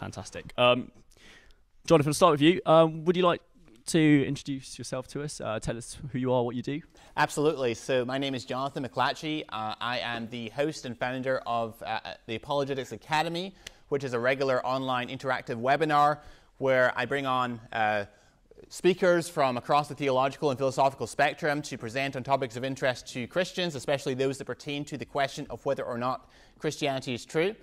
Fantastic. Jonathan, I'll start with you. Would you like to introduce yourself to us? Tell us who you are, what you do. Absolutely. So my name is Jonathan McLatchie. I am the host and founder of the Apologetics Academy, which is a regular online interactive webinar where I bring on speakers from across the theological and philosophical spectrum to present on topics of interest to Christians, especially those that pertain to the question of whether or not Christianity is true.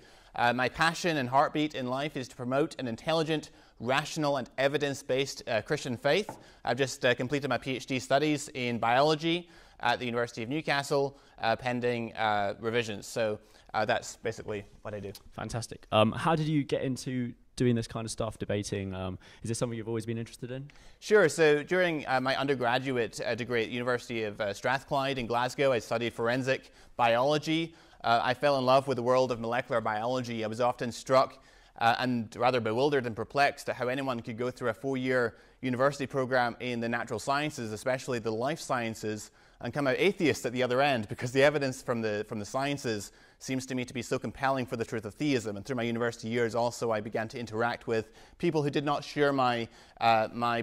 My passion and heartbeat in life is to promote an intelligent, rational and evidence-based Christian faith. I've just completed my PhD studies in biology at the University of Newcastle, pending revisions. So that's basically what I do. Fantastic. How did you get into doing this kind of stuff, debating? Is this something you've always been interested in? Sure. So during my undergraduate degree at the University of Strathclyde in Glasgow, I studied forensic biology. I fell in love with the world of molecular biology. I was often struck and rather bewildered and perplexed at how anyone could go through a 4-year university program in the natural sciences, especially the life sciences, and come out atheist at the other end, because the evidence from the sciences seems to me to be so compelling for the truth of theism. And through my university years also, I began to interact with people who did not share my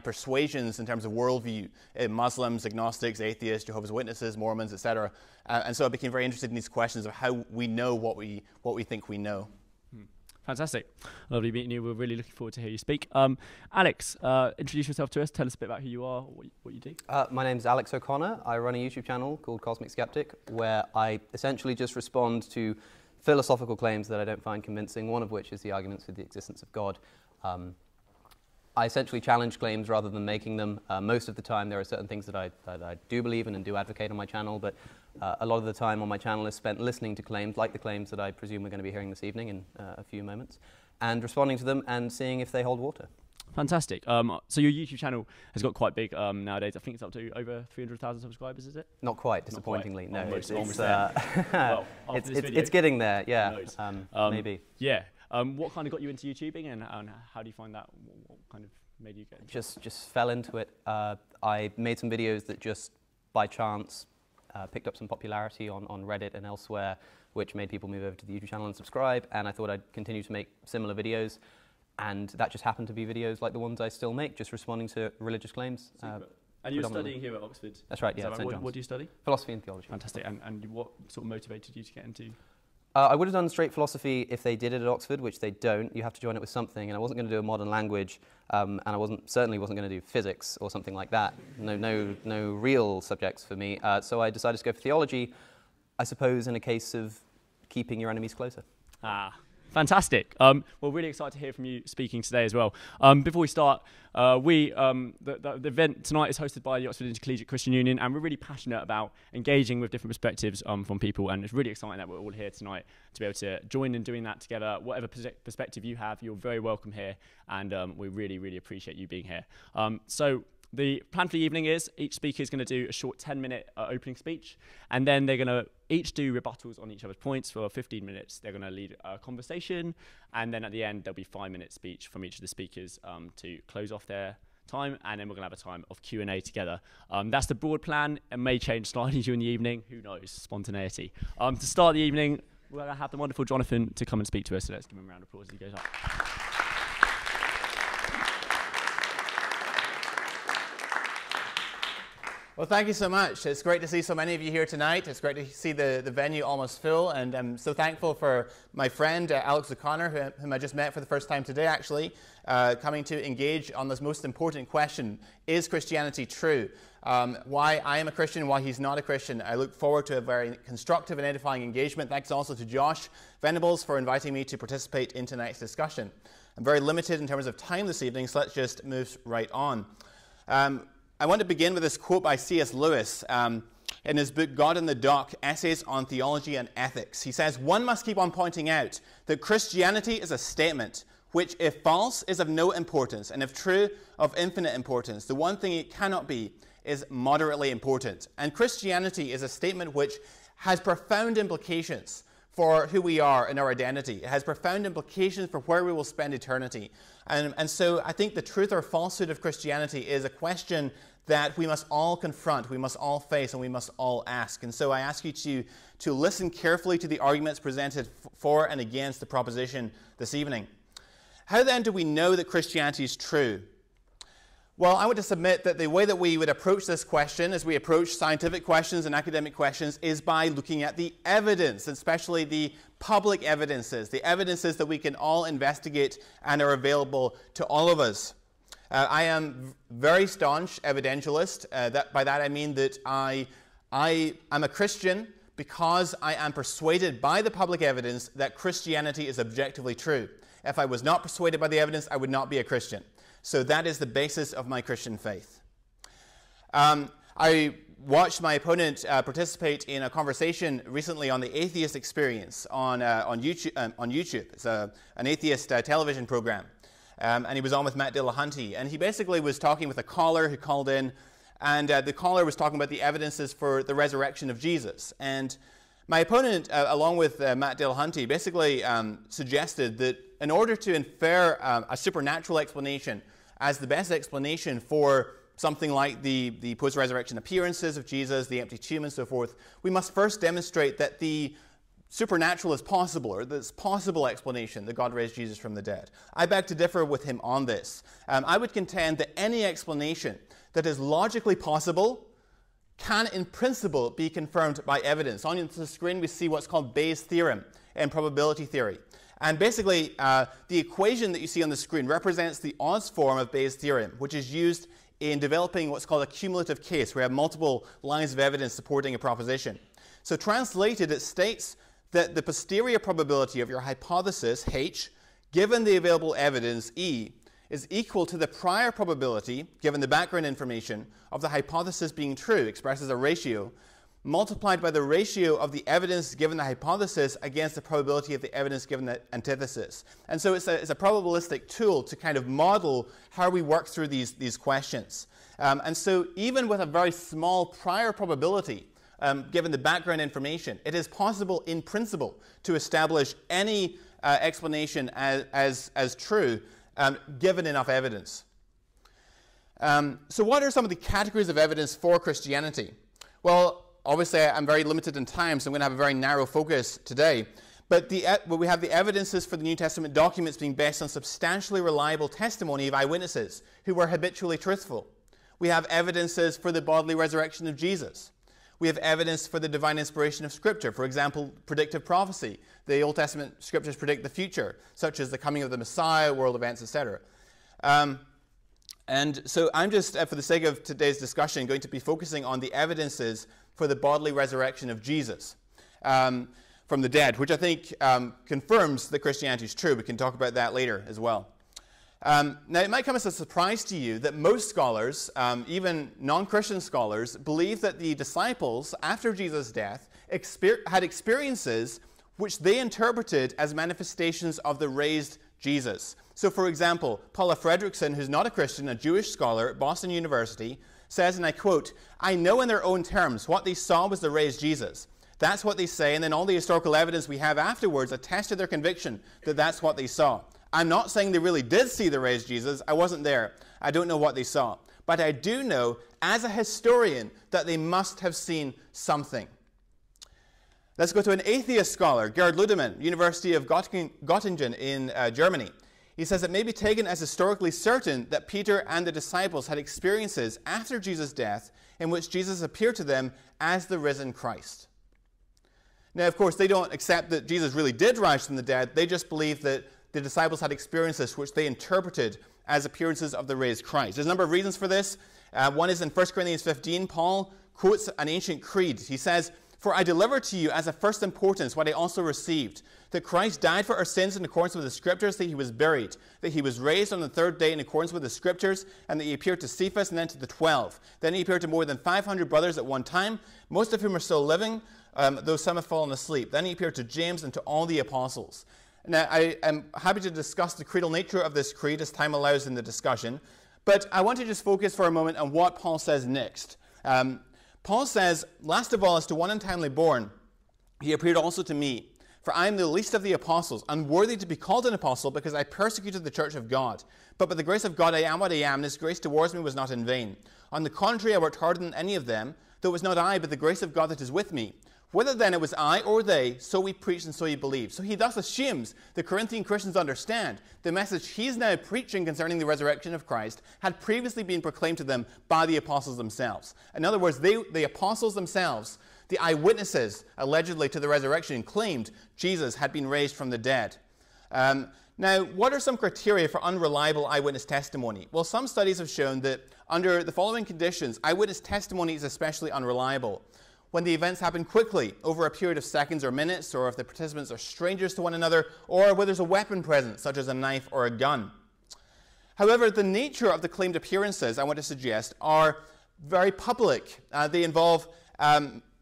persuasions in terms of worldview, Muslims, agnostics, atheists, Jehovah's Witnesses, Mormons, etc. And so I became very interested in these questions of how we know what we think we know. Fantastic. Lovely meeting you. We're really looking forward to hear you speak. Alex, introduce yourself to us. Tell us a bit about who you are, what you do. My name's Alex O'Connor. I run a YouTube channel called Skeptic, where I essentially just respond to philosophical claims that I don't find convincing, one of which is the arguments for the existence of God. I essentially challenge claims rather than making them. Most of the time there are certain things that I do believe in and do advocate on my channel, but a lot of the time on my channel is spent listening to claims, like the claims that I presume we're going to be hearing this evening in a few moments, and responding to them and seeing if they hold water. Fantastic. So your YouTube channel has got quite big nowadays. I think it's up to over 300,000 subscribers, is it? Not quite, disappointingly. Not quite. No, Almost well, it's getting there, yeah. Maybe. Yeah. What kind of got you into YouTubing, and how do you find that? What kind of made you get into it? Just fell into it. I made some videos that just by chance picked up some popularity on Reddit and elsewhere, which made people move over to the YouTube channel and subscribe, and I thought I'd continue to make similar videos, and that just happened to be videos like the ones I still make, just responding to religious claims. And you're studying here at Oxford? That's right, yeah. What do you study? Philosophy and theology. Fantastic. And what sort of motivated you to get into? I would have done straight philosophy if they did it at Oxford, which they don't. You have to join it with something, and I wasn't going to do a modern language, and I certainly wasn't going to do physics or something like that. No real subjects for me. So I decided to go for theology, I suppose in a case of keeping your enemies closer. Fantastic. We're really excited to hear from you speaking today as well. Before we start, the event tonight is hosted by the Oxford Intercollegiate Christian Union, and we're really passionate about engaging with different perspectives from people, and it's really exciting that we're all here tonight to be able to join in doing that together. Whatever perspective you have, you're very welcome here, and we really, really appreciate you being here. So the plan for the evening is each speaker is going to do a short 10-minute opening speech, and then they're going to each do rebuttals on each other's points for 15 minutes. They're going to lead a conversation, and then at the end there'll be a 5-minute speech from each of the speakers to close off their time, and then we're going to have a time of Q&A together. That's the broad plan. It may change slightly during the evening. Who knows? Spontaneity. To start the evening, we're going to have the wonderful Jonathan to come and speak to us, so let's give him a round of applause as he goes up. Well, thank you so much. It's great to see so many of you here tonight. It's great to see the venue almost full, and I'm so thankful for my friend Alex O'Connor, whom I just met for the first time today, actually, coming to engage on this most important question: is Christianity true? Why I am a Christian, why he's not a Christian. I look forward to a very constructive and edifying engagement. Thanks also to Josh Venables for inviting me to participate in tonight's discussion. I'm very limited in terms of time this evening, so let's just move right on. I want to begin with this quote by C.S. Lewis in his book God in the Dock, Essays on Theology and Ethics. He says, "One must keep on pointing out that Christianity is a statement which, if false, is of no importance, and if true, of infinite importance. The one thing it cannot be is moderately important." And Christianity is a statement which has profound implications for who we are and our identity. It has profound implications for where we will spend eternity. And so I think the truth or falsehood of Christianity is a question that we must all confront, we must all face, and we must all ask. And so I ask you to listen carefully to the arguments presented for and against the proposition this evening. How then do we know that Christianity is true? Well, I want to submit that the way that we would approach this question, as we approach scientific questions and academic questions, is by looking at the evidence, especially the public evidences, the evidences that we can all investigate and are available to all of us. I am very staunch evidentialist. By that I mean that I am a Christian because I am persuaded by the public evidence that Christianity is objectively true. If I was not persuaded by the evidence, I would not be a Christian. So that is the basis of my Christian faith. I watched my opponent participate in a conversation recently on the Atheist experience on YouTube. It's an atheist television program. And he was on with Matt Dillahunty. And he basically was talking with a caller who called in. And the caller was talking about the evidences for the resurrection of Jesus. And my opponent, along with Matt Dillahunty, basically suggested that in order to infer a supernatural explanation as the best explanation for something like the post-resurrection appearances of Jesus, the empty tomb, and so forth, we must first demonstrate that the supernatural is possible, or this possible explanation that God raised Jesus from the dead. I beg to differ with him on this. I would contend that any explanation that is logically possible can, in principle, be confirmed by evidence. On the screen, we see what's called Bayes' theorem in probability theory. And basically, the equation that you see on the screen represents the odds form of Bayes' theorem, which is used in developing what's called a cumulative case, where you have multiple lines of evidence supporting a proposition. So translated, it states that the posterior probability of your hypothesis, H, given the available evidence, E, is equal to the prior probability, given the background information, of the hypothesis being true, expressed as a ratio, multiplied by the ratio of the evidence given the hypothesis against the probability of the evidence given the antithesis. And so it's a probabilistic tool to kind of model how we work through these questions. And so even with a very small prior probability, given the background information, it is possible in principle to establish any explanation as true, given enough evidence. So what are some of the categories of evidence for Christianity? Well, obviously, I'm very limited in time, so I'm going to have a very narrow focus today. But we have the evidences for the New Testament documents being based on substantially reliable testimony of eyewitnesses who were habitually truthful. We have evidences for the bodily resurrection of Jesus. We have evidence for the divine inspiration of Scripture. For example, predictive prophecy. The Old Testament Scriptures predict the future, such as the coming of the Messiah, world events, etc. And so I'm just, for the sake of today's discussion, going to be focusing on the evidences for the bodily resurrection of Jesus from the dead, which I think confirms that Christianity is true. We can talk about that later as well. Now, it might come as a surprise to you that most scholars, even non-Christian scholars, believe that the disciples, after Jesus' death, had experiences which they interpreted as manifestations of the raised Jesus. So, for example, Paula Fredrickson, who's not a Christian, a Jewish scholar at Boston University, says, and I quote, "I know in their own terms what they saw was the raised Jesus. That's what they say, and then all the historical evidence we have afterwards attested their conviction that that's what they saw. I'm not saying they really did see the raised Jesus. I wasn't there. I don't know what they saw. But I do know, as a historian, that they must have seen something." Let's go to an atheist scholar, Gerd Ludemann, University of Göttingen in Germany. He says it may be taken as historically certain that Peter and the disciples had experiences after Jesus' death in which Jesus appeared to them as the risen Christ. Now, of course, they don't accept that Jesus really did rise from the dead. They just believe that the disciples had experiences which they interpreted as appearances of the raised Christ. There's a number of reasons for this. One is in 1 Corinthians 15, Paul quotes an ancient creed. He says, "For I delivered to you as of first importance what I also received, that Christ died for our sins in accordance with the Scriptures, that he was buried, that he was raised on the third day in accordance with the Scriptures, and that he appeared to Cephas and then to the 12. Then he appeared to more than 500 brothers at one time, most of whom are still living, though some have fallen asleep. Then he appeared to James and to all the apostles." Now, I am happy to discuss the creedal nature of this creed as time allows in the discussion, but I want to just focus for a moment on what Paul says next. Paul says, "Last of all, as to one untimely born, he appeared also to me. For I am the least of the apostles, unworthy to be called an apostle, because I persecuted the church of God. But by the grace of God I am what I am, and his grace towards me was not in vain. On the contrary, I worked harder than any of them, though it was not I, but the grace of God that is with me. Whether then it was I or they, so we preach and so you believe. So he thus assumes the Corinthian Christians understand the message he's now preaching concerning the resurrection of Christ had previously been proclaimed to them by the apostles themselves. In other words, the apostles themselves, the eyewitnesses allegedly to the resurrection, claimed Jesus had been raised from the dead. Now, what are some criteria for unreliable eyewitness testimony? Well, some studies have shown that under the following conditions, eyewitness testimony is especially unreliable. When the events happen quickly, over a period of seconds or minutes, or if the participants are strangers to one another, or where there's a weapon present, such as a knife or a gun. However, the nature of the claimed appearances, I want to suggest, are very public. They involve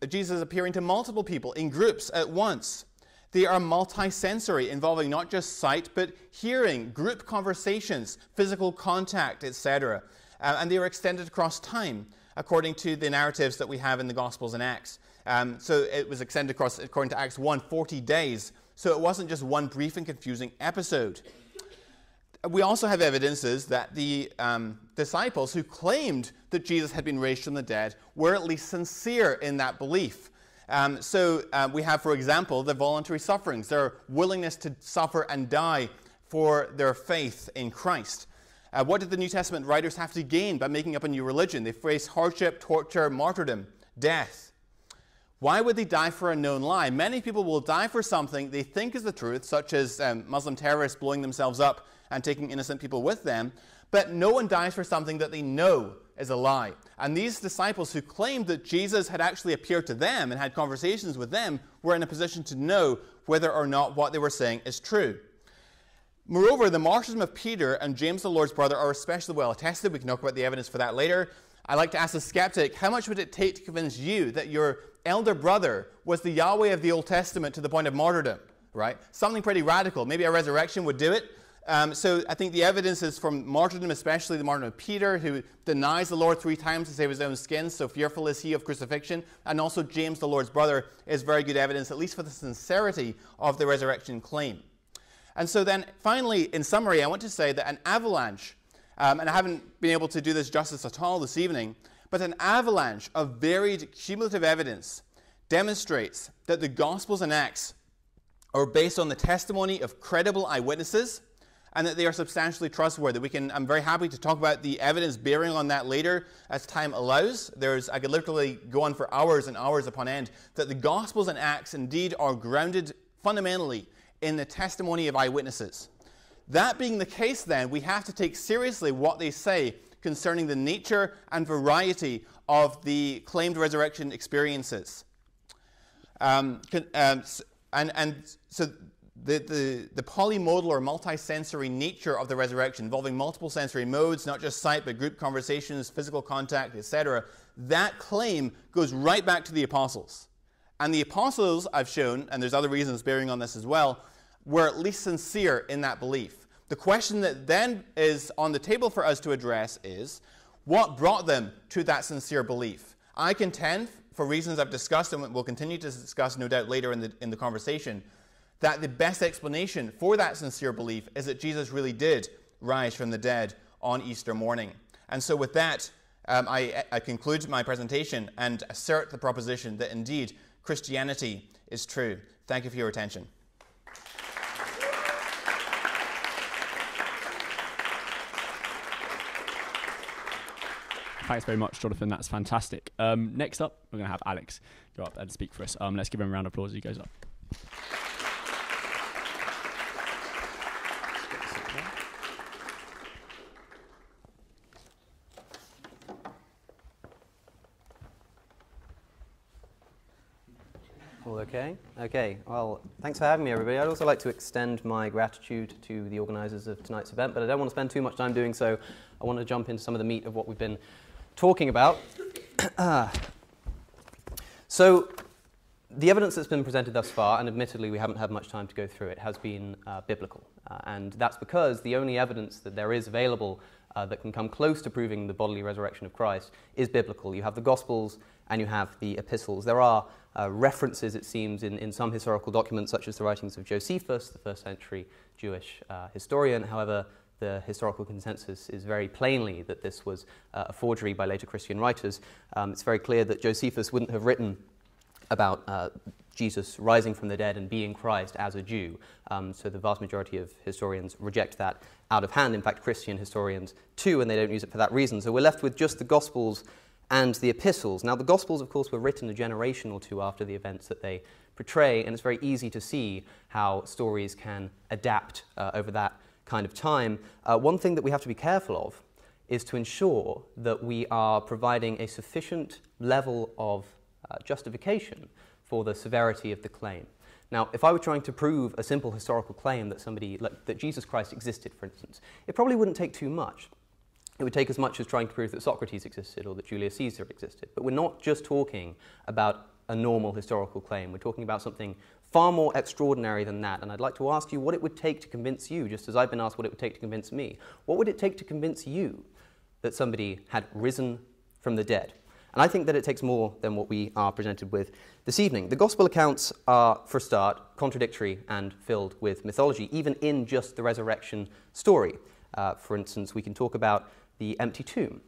Jesus appearing to multiple people in groups at once. They are multisensory, involving not just sight, but hearing, group conversations, physical contact, etc. And they are extended across time, according to the narratives that we have in the Gospels and Acts. So it was extended across, according to Acts 1, 40 days. So it wasn't just one brief and confusing episode. We also have evidences that the disciples who claimed that Jesus had been raised from the dead were at least sincere in that belief. We have, for example, the voluntary sufferings, their willingness to suffer and die for their faith in Christ. What did the New Testament writers have to gain by making up a new religion? They faced hardship, torture, martyrdom, death. Why would they die for a known lie? Many people will die for something they think is the truth, such as Muslim terrorists blowing themselves up and taking innocent people with them, but no one dies for something that they know is a lie. And these disciples who claimed that Jesus had actually appeared to them and had conversations with them were in a position to know whether or not what they were saying is true. Moreover, the martyrdom of Peter and James, the Lord's brother, are especially well attested. We can talk about the evidence for that later. I'd like to ask the skeptic, how much would it take to convince you that your elder brother was the Yahweh of the Old Testament to the point of martyrdom, right? Something pretty radical. Maybe a resurrection would do it. So I think the evidence is from martyrdom, especially the martyrdom of Peter, who denies the Lord 3 times to save his own skin, so fearful is he of crucifixion. And also James, the Lord's brother, is very good evidence, at least for the sincerity of the resurrection claim. And so then, finally, in summary, I want to say that an avalanche, and I haven't been able to do this justice at all this evening, but an avalanche of varied cumulative evidence demonstrates that the Gospels and Acts are based on the testimony of credible eyewitnesses, and that they are substantially trustworthy. I'm very happy to talk about the evidence bearing on that later as time allows. I could literally go on for hours and hours upon end, that the Gospels and Acts indeed are grounded fundamentally in the testimony of eyewitnesses. That being the case, then, we have to take seriously what they say concerning the nature and variety of the claimed resurrection experiences. So the polymodal or multisensory nature of the resurrection, involving multiple sensory modes, not just sight, but group conversations, physical contact, etc., that claim goes right back to the apostles. And the apostles, I've shown, and there's other reasons bearing on this as well, were at least sincere in that belief. The question that then is on the table for us to address is, what brought them to that sincere belief? I contend, for reasons I've discussed and will continue to discuss no doubt later in the conversation, that the best explanation for that sincere belief is that Jesus really did rise from the dead on Easter morning. And so with that, I conclude my presentation and assert the proposition that indeed Christianity is true. Thank you for your attention. Thanks very much, Jonathan. That's fantastic. Next up, we're going to have Alex go up and speak for us. Let's give him a round of applause as he goes up. All okay? Okay, well, thanks for having me, everybody. I'd also like to extend my gratitude to the organisers of tonight's event, but I don't want to spend too much time doing so. I want to jump into some of the meat of what we've been talking about. So, the evidence that's been presented thus far, and admittedly we haven't had much time to go through it, has been biblical. And that's because the only evidence that there is available that can come close to proving the bodily resurrection of Christ is biblical. You have the Gospels and you have the epistles. There are references, it seems, in some historical documents, such as the writings of Josephus, the first century Jewish historian. However, the historical consensus is very plainly that this was a forgery by later Christian writers. It's very clear that Josephus wouldn't have written about Jesus rising from the dead and being Christ as a Jew. So the vast majority of historians reject that out of hand. In fact, Christian historians too, and they don't use it for that reason. So we're left with just the Gospels and the epistles. Now, the Gospels, of course, were written a generation or two after the events that they portray, and it's very easy to see how stories can adapt over that kind of time. One thing that we have to be careful of is to ensure that we are providing a sufficient level of justification for the severity of the claim. Now, if I were trying to prove a simple historical claim that that Jesus Christ existed, for instance, it probably wouldn't take too much. It would take as much as trying to prove that Socrates existed or that Julius Caesar existed. But we're not just talking about a normal historical claim. We're talking about something far more extraordinary than that. And I'd like to ask you what it would take to convince you, just as I've been asked what it would take to convince me. What would it take to convince you that somebody had risen from the dead? And I think that it takes more than what we are presented with this evening. The Gospel accounts are, for a start, contradictory and filled with mythology, even in just the resurrection story. For instance, we can talk about the empty tomb.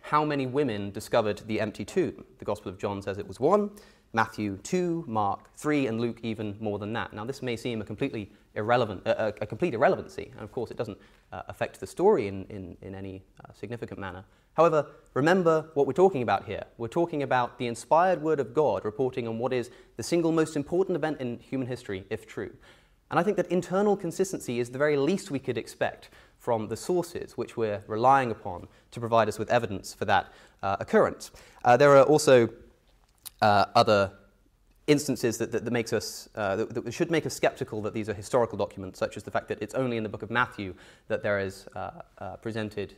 How many women discovered the empty tomb? The Gospel of John says it was 1, Matthew 2, Mark 3, and Luke even more than that. Now, this may seem a complete irrelevancy, and of course it doesn't affect the story in any significant manner. However, remember what we're talking about here. We're talking about the inspired word of God reporting on what is the single most important event in human history, if true. And I think that internal consistency is the very least we could expect from the sources which we're relying upon to provide us with evidence for that occurrence. There are also other instances that makes us that should make us skeptical that these are historical documents, such as the fact that it's only in the book of Matthew that there is presented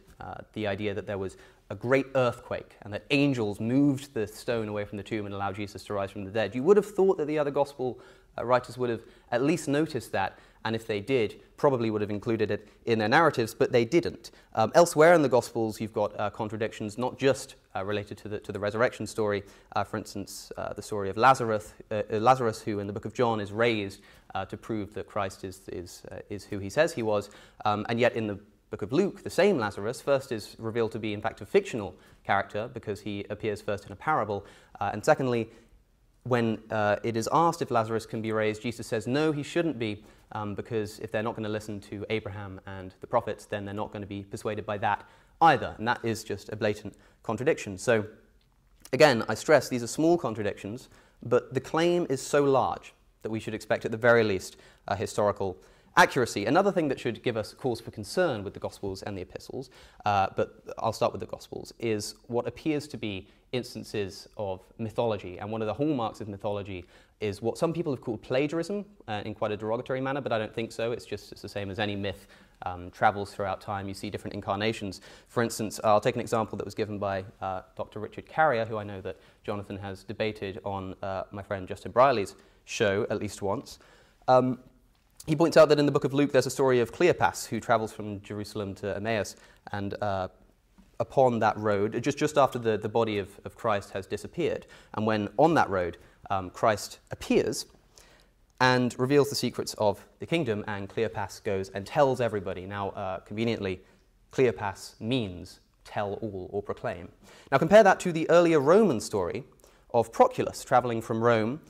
the idea that there was a great earthquake and that angels moved the stone away from the tomb and allowed Jesus to rise from the dead. You would have thought that the other gospel writers would have at least noticed that, and if they did, probably would have included it in their narratives, but they didn't. Elsewhere in the Gospels, you've got contradictions, not just related to the resurrection story. For instance, the story of Lazarus, who in the book of John is raised to prove that Christ is who he says he was, and yet in the book of Luke, the same Lazarus first is revealed to be, in fact, a fictional character because he appears first in a parable, and secondly, when it is asked if Lazarus can be raised, Jesus says no, he shouldn't be, because if they're not going to listen to Abraham and the prophets, then they're not going to be persuaded by that either. And that is just a blatant contradiction. So again, I stress these are small contradictions, but the claim is so large that we should expect at the very least historical accuracy. Another thing that should give us cause for concern with the Gospels and the Epistles, but I'll start with the Gospels, is what appears to be instances of mythology. And one of the hallmarks of mythology is what some people have called plagiarism in quite a derogatory manner, but I don't think so. It's the same as any myth travels throughout time. You see different incarnations. For instance, I'll take an example that was given by Dr. Richard Carrier, who I know that Jonathan has debated on my friend Justin Brierley's show at least once. He points out that in the book of Luke there's a story of Cleopas who travels from Jerusalem to Emmaus, and upon that road, just after the body of Christ has disappeared, and when on that road Christ appears and reveals the secrets of the kingdom, and Cleopas goes and tells everybody. Now, conveniently, Cleopas means tell all or proclaim. Now compare that to the earlier Roman story of Proculus traveling to Rome,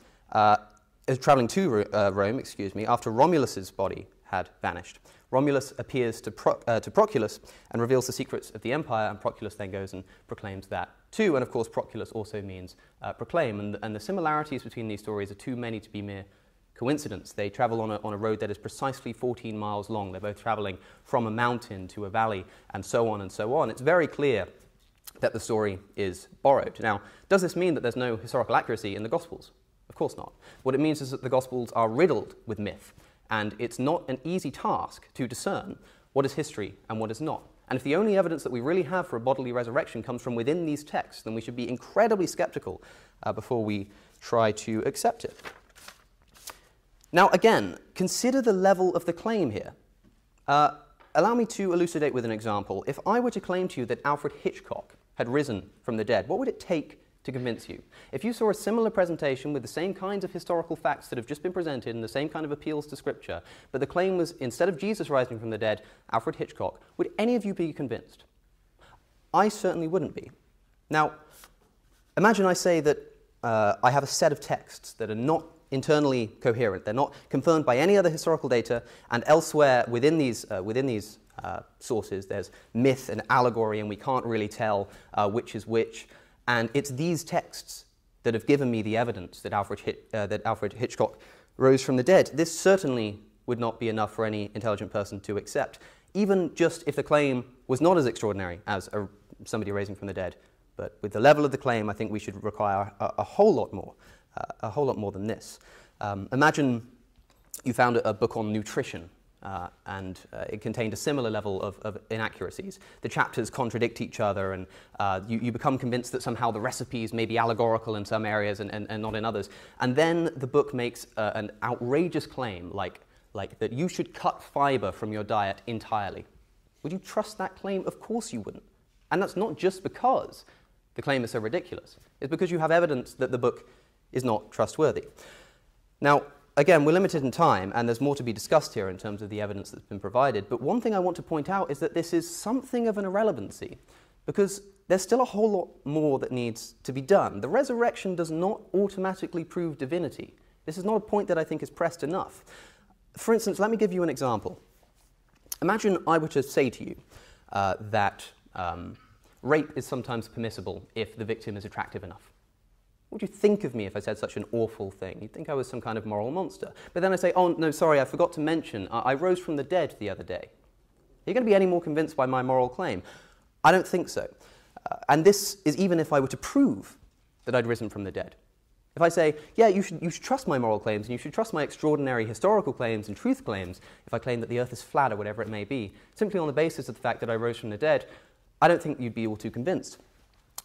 after Romulus's body had vanished. Romulus appears to Proculus and reveals the secrets of the empire, and Proculus then goes and proclaims that too. And of course, Proculus also means proclaim. And the similarities between these stories are too many to be mere coincidence. They travel on a road that is precisely 14 miles long. They're both traveling from a mountain to a valley, and so on and so on. It's very clear that the story is borrowed. Now, does this mean that there's no historical accuracy in the Gospels? Of course not. What it means is that the Gospels are riddled with myth, and it's not an easy task to discern what is history and what is not. And if the only evidence that we really have for a bodily resurrection comes from within these texts, then we should be incredibly skeptical before we try to accept it. Now again, consider the level of the claim here. Allow me to elucidate with an example. If I were to claim to you that Alfred Hitchcock had risen from the dead, what would it take to convince you? If you saw a similar presentation with the same kinds of historical facts that have just been presented and the same kind of appeals to Scripture, but the claim was, instead of Jesus rising from the dead, Alfred Hitchcock, would any of you be convinced? I certainly wouldn't be. Now, imagine I say that I have a set of texts that are not internally coherent. They're not confirmed by any other historical data, and elsewhere within these sources there's myth and allegory, and we can't really tell which is which. And it's these texts that have given me the evidence that Alfred Hitchcock rose from the dead. This certainly would not be enough for any intelligent person to accept, even just if the claim was not as extraordinary as somebody raising from the dead. But with the level of the claim, I think we should require a whole lot more than this. Imagine you found a book on nutrition, and it contained a similar level of inaccuracies. The chapters contradict each other, and you become convinced that somehow the recipes may be allegorical in some areas and not in others. And then the book makes an outrageous claim, like that you should cut fiber from your diet entirely. Would you trust that claim? Of course you wouldn't. And that's not just because the claim is so ridiculous. It's because you have evidence that the book is not trustworthy. Now, again, we're limited in time, and there's more to be discussed here in terms of the evidence that's been provided. But one thing I want to point out is that this is something of an irrelevancy, because there's still a whole lot more that needs to be done. The resurrection does not automatically prove divinity. This is not a point that I think is pressed enough. For instance, let me give you an example. Imagine I were to say to you that rape is sometimes permissible if the victim is attractive enough. What would you think of me if I said such an awful thing? You'd think I was some kind of moral monster. But then I say, oh, no, sorry, I forgot to mention, I rose from the dead the other day. Are you going to be any more convinced by my moral claim? I don't think so. And this is even if I were to prove that I'd risen from the dead. If I say, yeah, you should trust my moral claims, and you should trust my extraordinary historical claims and truth claims, if I claim that the earth is flat or whatever it may be, simply on the basis of the fact that I rose from the dead, I don't think you'd be all too convinced.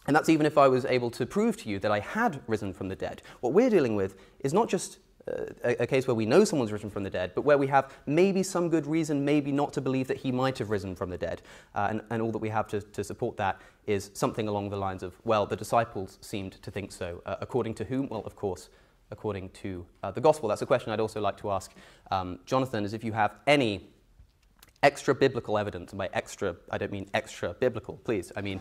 And that's even if I was able to prove to you that I had risen from the dead. What we're dealing with is not just a case where we know someone's risen from the dead, but where we have maybe some good reason, maybe not to believe that he might have risen from the dead. And all that we have to support that is something along the lines of, well, the disciples seemed to think so. According to whom? Well, of course, according to the gospel. That's a question I'd also like to ask Jonathan, is if you have any extra biblical evidence, and by extra, I don't mean extra biblical, please, I mean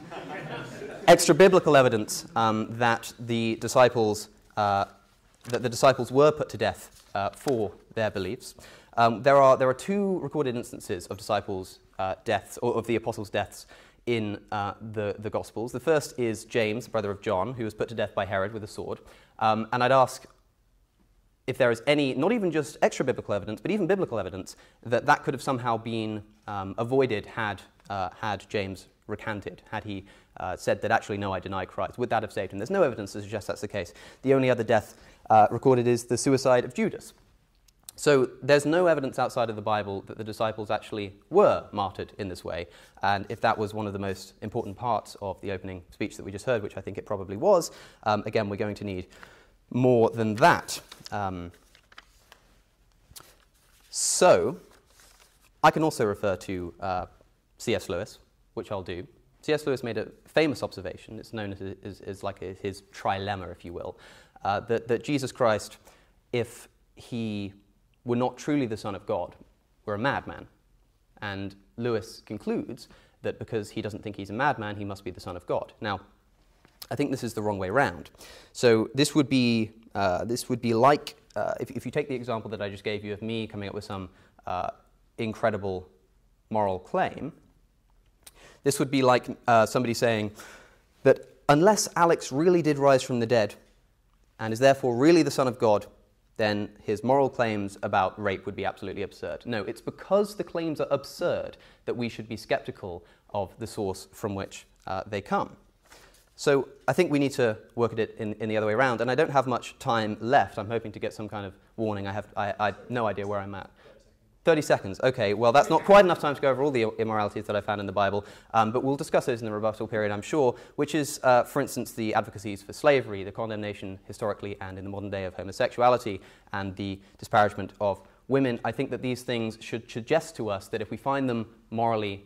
extra biblical evidence that the disciples were put to death for their beliefs. There are two recorded instances of disciples' deaths, or of the apostles' deaths in the Gospels. The first is James, brother of John, who was put to death by Herod with a sword. And I'd ask if there is any, not even just extra biblical evidence, but even biblical evidence, that could have somehow been avoided had James recanted, had he said that actually, no, I deny Christ. Would that have saved him? There's no evidence to suggest that's the case. The only other death recorded is the suicide of Judas. So there's no evidence outside of the Bible that the disciples actually were martyred in this way. And if that was one of the most important parts of the opening speech that we just heard, which I think it probably was, again, we're going to need more than that. So I can also refer to C.S. Lewis, which I'll do. C.S. Lewis made a famous observation. It's known as like his trilemma, if you will, that Jesus Christ, if he were not truly the Son of God, were a madman. And Lewis concludes that because he doesn't think he's a madman, he must be the Son of God. Now, I think this is the wrong way round. So this would be like, if you take the example that I just gave you of me coming up with some incredible moral claim, this would be like somebody saying that unless Alex really did rise from the dead and is therefore really the Son of God, then his moral claims about rape would be absolutely absurd. No, it's because the claims are absurd that we should be skeptical of the source from which they come. So I think we need to work at it in the other way around, and I don't have much time left. I'm hoping to get some kind of warning. I have no idea where I'm at. 30 seconds. Okay, well, that's not quite enough time to go over all the immoralities that I found in the Bible, but we'll discuss those in the rebuttal period, I'm sure, which is, for instance, the advocacies for slavery, the condemnation historically and in the modern day of homosexuality, and the disparagement of women. I think that these things should suggest to us that if we find them morally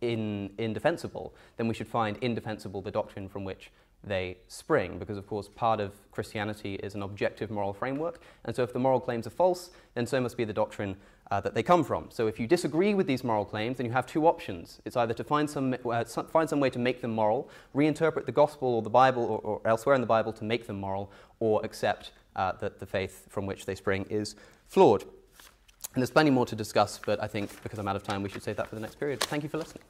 indefensible, then we should find indefensible the doctrine from which they spring, because of course part of Christianity is an objective moral framework, and so if the moral claims are false, then so must be the doctrine that they come from. So if you disagree with these moral claims, then you have two options. It's either to find some way to make them moral, reinterpret the gospel or the Bible or elsewhere in the Bible to make them moral, or accept that the faith from which they spring is flawed. And there's plenty more to discuss, but I think because I'm out of time, we should save that for the next period. Thank you for listening.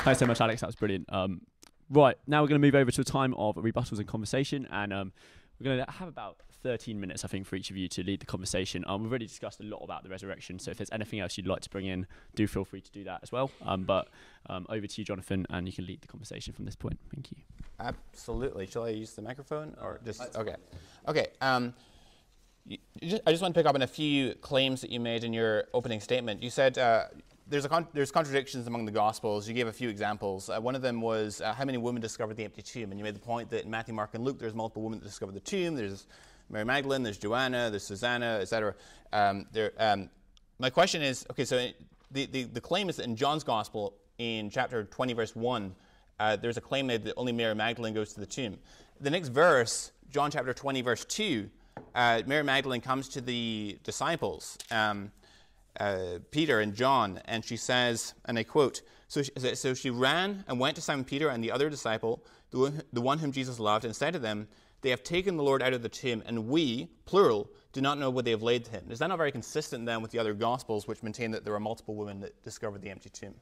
Thanks so much, Alex. That was brilliant. Right, now we're going to move over to a time of rebuttals and conversation, and we're going to have about 13 minutes, I think, for each of you to lead the conversation. We've already discussed a lot about the resurrection, so if there's anything else you'd like to bring in, do feel free to do that as well. But over to you, Jonathan, and you can lead the conversation from this point. Thank you. Absolutely. Shall I use the microphone or just okay? Okay. I just want to pick up on a few claims that you made in your opening statement. You said there's contradictions among the Gospels. You gave a few examples. One of them was how many women discovered the empty tomb, and you made the point that in Matthew, Mark, and Luke, there's multiple women that discovered the tomb. There's Mary Magdalene, there's Joanna, there's Susanna, etc. My question is, okay, so the claim is that in John's Gospel, in chapter 20, verse 1, there's a claim made that only Mary Magdalene goes to the tomb. The next verse, John chapter 20, verse 2, Mary Magdalene comes to the disciples, Peter and John, and she says, and I quote, so she ran and went to Simon Peter and the other disciple, the one whom Jesus loved, and said to them, they have taken the Lord out of the tomb, and we, plural, do not know what they have laid to him. Is that not very consistent then with the other Gospels, which maintain that there are multiple women that discovered the empty tomb?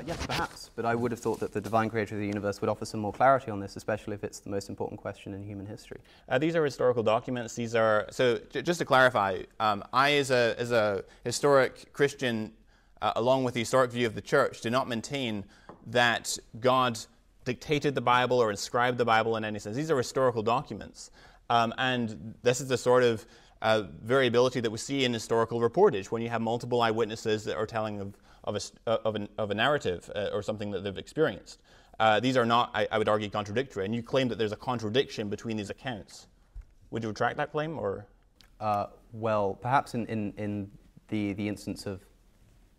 Yes, perhaps, but I would have thought that the divine creator of the universe would offer some more clarity on this, especially if it's the most important question in human history. These are historical documents. These are, so just to clarify, I as a historic Christian, along with the historic view of the church, do not maintain that God dictated the Bible or inscribed the Bible in any sense. These are historical documents, and this is the sort of variability that we see in historical reportage when you have multiple eyewitnesses that are telling of a narrative or something that they've experienced. These are not, I would argue, contradictory, and you claim that there's a contradiction between these accounts. Would you retract that claim, or? Well, perhaps in the instance of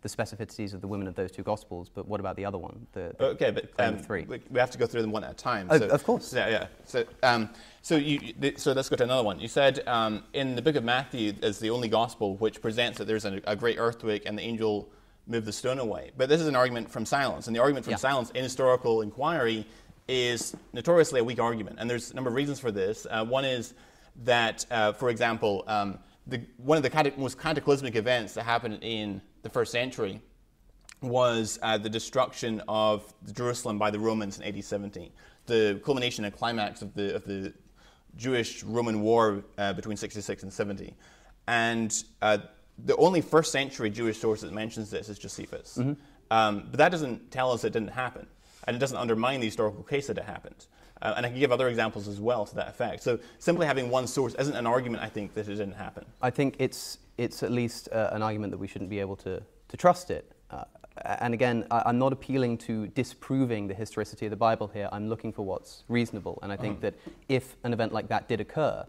the specificities of the women of those two Gospels, but what about the other one? Okay, but three. We have to go through them one at a time. So, of course. Yeah. So let's go to another one. You said in the book of Matthew is the only Gospel which presents that there's a great earthquake and the angel moved the stone away. But this is an argument from silence, and the argument from silence in historical inquiry is notoriously a weak argument, and there's a number of reasons for this. One is that, for example, one of the most cataclysmic events that happened in the first century was the destruction of Jerusalem by the Romans in AD 70, the culmination and climax of the Jewish-Roman war between 66 and 70. And the only first century Jewish source that mentions this is Josephus. Mm-hmm. But that doesn't tell us it didn't happen, and it doesn't undermine the historical case that it happened. And I can give other examples as well to that effect. So simply having one source isn't an argument, I think, that it didn't happen. I think it's at least an argument that we shouldn't be able to trust it. And again, I'm not appealing to disproving the historicity of the Bible here. I'm looking for what's reasonable. And I think that if an event like that did occur,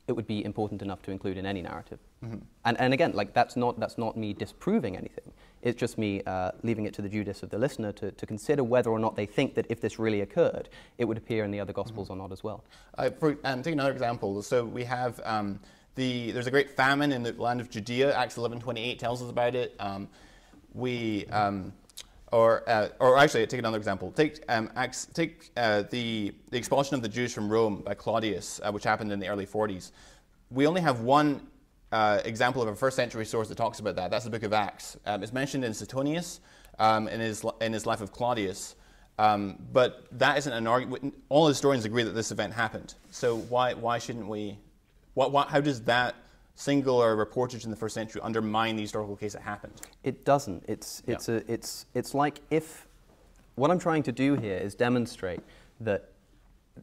it would be important enough to include in any narrative. Mm-hmm. And again, like that's not me disproving anything. It's just me leaving it to the judice of the listener to consider whether or not they think that if this really occurred, it would appear in the other Gospels or not as well. Take another example. So we have there's a great famine in the land of Judea. Acts 11:28 tells us about it. Or actually, take another example. Take the expulsion of the Jews from Rome by Claudius, which happened in the early 40s. We only have one example of a first century source that talks about that. That's the book of Acts. It's mentioned in Suetonius in his life of Claudius. But that isn't an argument. All historians agree that this event happened. So why shouldn't we? How does that singular reportage in the first century undermine the historical case that happened? It doesn't. It's like if what I'm trying to do here is demonstrate that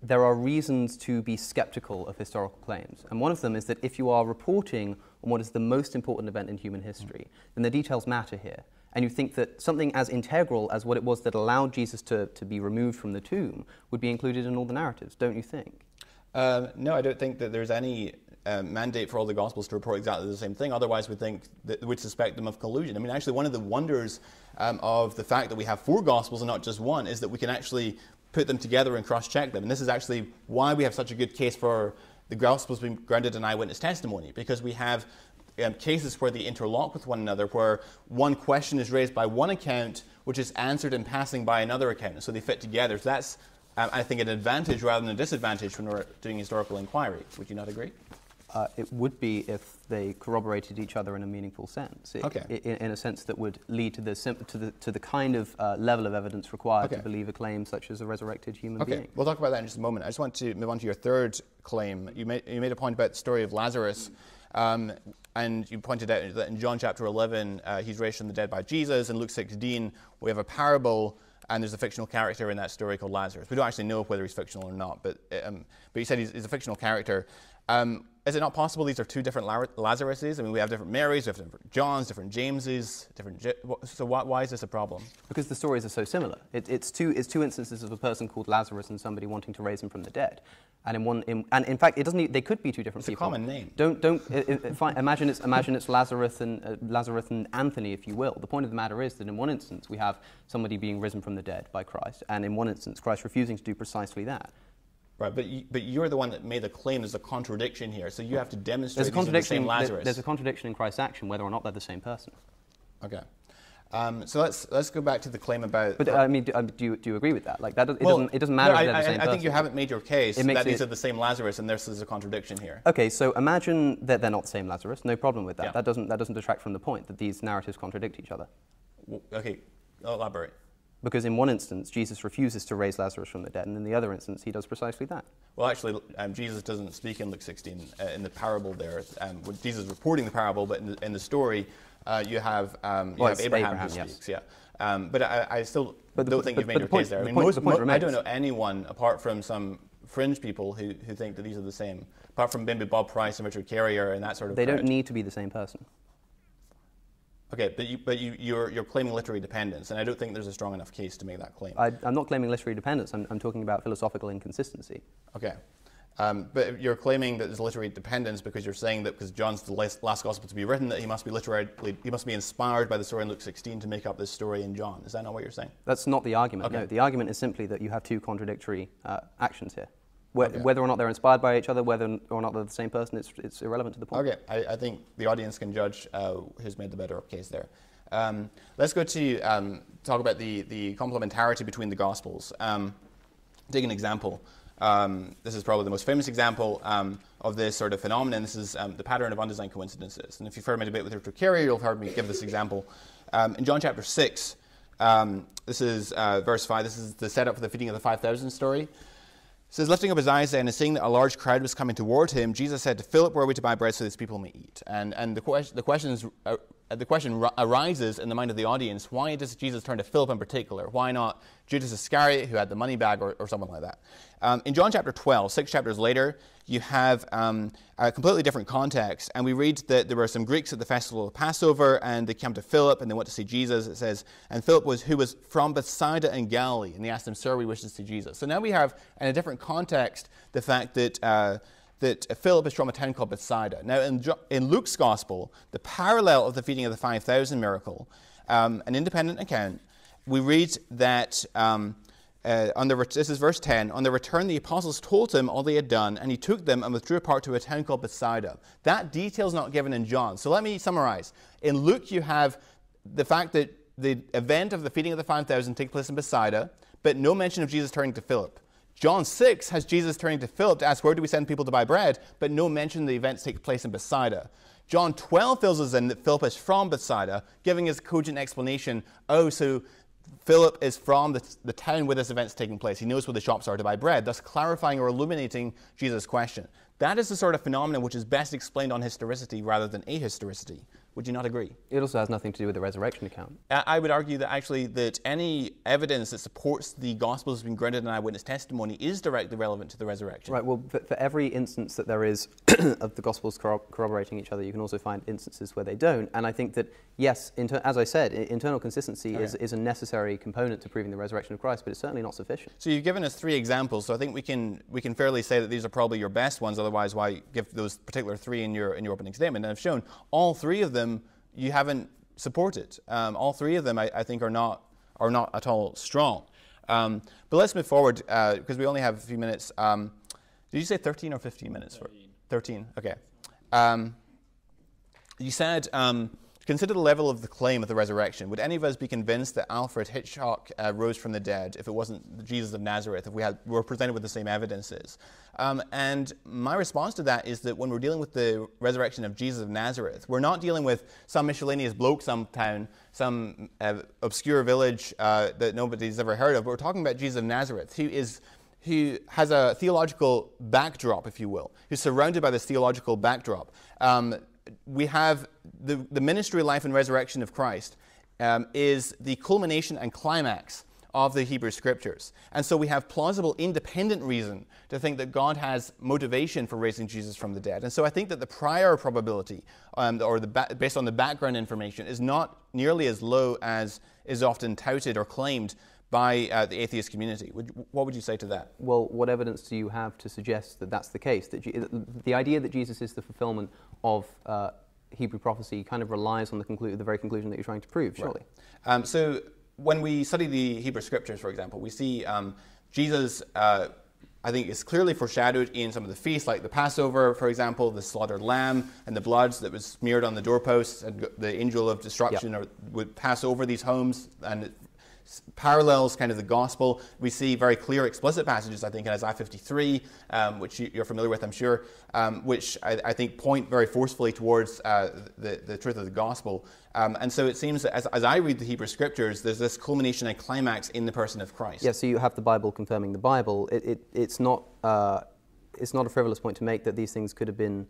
there are reasons to be skeptical of historical claims. And one of them is that if you are reporting on what is the most important event in human history, then the details matter here. And you think that something as integral as what it was that allowed Jesus to be removed from the tomb would be included in all the narratives, don't you think? No, I don't think that there's any mandate for all the Gospels to report exactly the same thing. Otherwise, we'd suspect them of collusion. I mean, actually, one of the wonders of the fact that we have 4 Gospels and not just one is that we can actually put them together and cross-check them. And this is actually why we have such a good case for the Gospels being grounded in eyewitness testimony, because we have cases where they interlock with one another, where one question is raised by one account, which is answered in passing by another account, so they fit together. So that's, I think, an advantage rather than a disadvantage when we're doing historical inquiry. Would you not agree? It would be if they corroborated each other in a meaningful sense. In a sense that would lead to the kind of level of evidence required to believe a claim such as a resurrected human being. We'll talk about that in just a moment. I just want to move on to your third claim. You made a point about the story of Lazarus, and you pointed out that in John chapter 11, he's raised from the dead by Jesus. In Luke 16, we have a parable, and there's a fictional character in that story called Lazarus. We don't actually know whether he's fictional or not, but you said he's a fictional character. Is it not possible these are two different Lazaruses? I mean, we have different Marys, we have different Johns, different Jameses, so why is this a problem? Because the stories are so similar. It's two instances of a person called Lazarus and somebody wanting to raise him from the dead. And in fact, they could be two different people. It's a common name. Imagine it's Lazarus and Anthony, if you will. The point of the matter is that in one instance we have somebody being risen from the dead by Christ, and in one instance Christ refusing to do precisely that. Right, but you're the one that made the claim. There's a contradiction here, so you have to demonstrate these are the same Lazarus. There's a contradiction in Christ's action, whether or not they're the same person. Okay, so let's go back to the claim about. But I mean, do you agree with that? Like that, it doesn't matter if they're the same person. I think you haven't made your case that these are the same Lazarus, and there's a contradiction here. Okay, so imagine that they're not the same Lazarus. No problem with that. Yeah. That doesn't detract from the point that these narratives contradict each other. Okay, elaborate. Because in one instance, Jesus refuses to raise Lazarus from the dead, and in the other instance, he does precisely that. Well, actually, Jesus doesn't speak in Luke 16 in the parable there. Jesus is reporting the parable, but in the story, you have Abraham who speaks. Yes. Yeah. But I still don't think you've made your case there. I mean, I don't know anyone apart from some fringe people who think that these are the same, apart from maybe Bob Price and Richard Carrier and that sort of. They don't need to be the same person. Okay, but you're claiming literary dependence, and I don't think there's a strong enough case to make that claim. I'm not claiming literary dependence. I'm talking about philosophical inconsistency. Okay, but you're claiming that there's literary dependence because you're saying that because John's the last gospel to be written, that he must be inspired by the story in Luke 16 to make up this story in John. Is that not what you're saying? That's not the argument. Okay. No, the argument is simply that you have two contradictory actions here. Whether or not they're inspired by each other, whether or not they're the same person, it's irrelevant to the point. Okay, I think the audience can judge who's made the better case there. Let's go to talk about the complementarity between the Gospels. Take an example. This is probably the most famous example of this sort of phenomenon. This is the pattern of undesigned coincidences. And if you've heard me debate with Richard Carrier, you'll have heard me give this example. In John chapter 6, this is verse 5. This is the setup for the feeding of the 5,000 story. It says, lifting up his eyes then and seeing that a large crowd was coming toward him, Jesus said to Philip, where are we to buy bread so these people may eat? And the question arises in the mind of the audience, why does Jesus turn to Philip in particular? Why not Judas Iscariot, who had the money bag, or someone like that? In John chapter 12, 6 chapters later, you have a completely different context, and we read that there were some Greeks at the festival of Passover, and they came to Philip, and they went to see Jesus. It says, and Philip who was from Bethsaida in Galilee, and they asked him, sir, we wish to see Jesus. So now we have, in a different context, the fact that Philip is from a town called Bethsaida. Now, in Luke's gospel, the parallel of the feeding of the 5,000 miracle, an independent account, we read that, this is verse 10, on their return the apostles told him all they had done, and he took them and withdrew apart to a town called Bethsaida. That detail is not given in John. So let me summarize. In Luke, you have the fact that the event of the feeding of the 5,000 takes place in Bethsaida, but no mention of Jesus turning to Philip. John 6 has Jesus turning to Philip to ask, where do we send people to buy bread? But no mention the events take place in Bethsaida. John 12 fills us in that Philip is from Bethsaida, giving us a cogent explanation. Oh, so Philip is from the town where this event's taking place. He knows where the shops are to buy bread, thus clarifying or illuminating Jesus' question. That is the sort of phenomenon which is best explained on historicity rather than ahistoricity. Would you not agree? It also has nothing to do with the resurrection account. I would argue that actually that any evidence that supports the Gospels being grounded in eyewitness testimony is directly relevant to the resurrection. Right, well, for every instance that there is of the Gospels corroborating each other, you can also find instances where they don't. And I think that, yes, as I said, internal consistency is a necessary component to proving the resurrection of Christ, but it's certainly not sufficient. So you've given us 3 examples, so I think we can fairly say that these are probably your best ones, otherwise why give those particular 3 in your opening statement? And I've shown all 3 of them you haven't supported. All 3 of them, I think, are not at all strong. But let's move forward, because we only have a few minutes. Did you say 13 or 15 minutes? 13, okay. You said, consider the level of the claim of the resurrection. Would any of us be convinced that Alfred Hitchcock rose from the dead if it wasn't Jesus of Nazareth, if we were presented with the same evidences? And my response to that is that when we're dealing with the resurrection of Jesus of Nazareth, we're not dealing with some miscellaneous bloke, some town, some obscure village that nobody's ever heard of. But we're talking about Jesus of Nazareth, who has a theological backdrop, if you will, who's surrounded by this theological backdrop. We have the ministry, life, and resurrection of Christ is the culmination and climax of the Hebrew Scriptures. And so we have plausible, independent reason to think that God has motivation for raising Jesus from the dead. And so I think that the prior probability, based on the background information, is not nearly as low as is often touted or claimed by the atheist community. What would you say to that? Well, what evidence do you have to suggest that that's the case? That the idea that Jesus is the fulfillment of Hebrew prophecy kind of relies on the very conclusion that you're trying to prove, surely. Right. So when we study the Hebrew Scriptures, for example, we see Jesus, I think, is clearly foreshadowed in some of the feasts, like the Passover, for example, the slaughtered lamb and the blood that was smeared on the doorposts, and the angel of destruction would pass over these homes, and it parallels kind of the gospel. We see very clear, explicit passages, I think, in Isaiah 53, which you're familiar with, I'm sure, which I think point very forcefully towards the truth of the gospel. And so it seems that as I read the Hebrew Scriptures, there's this culmination and climax in the person of Christ. Yeah, so you have the Bible confirming the Bible. It's not a frivolous point to make that these things could have been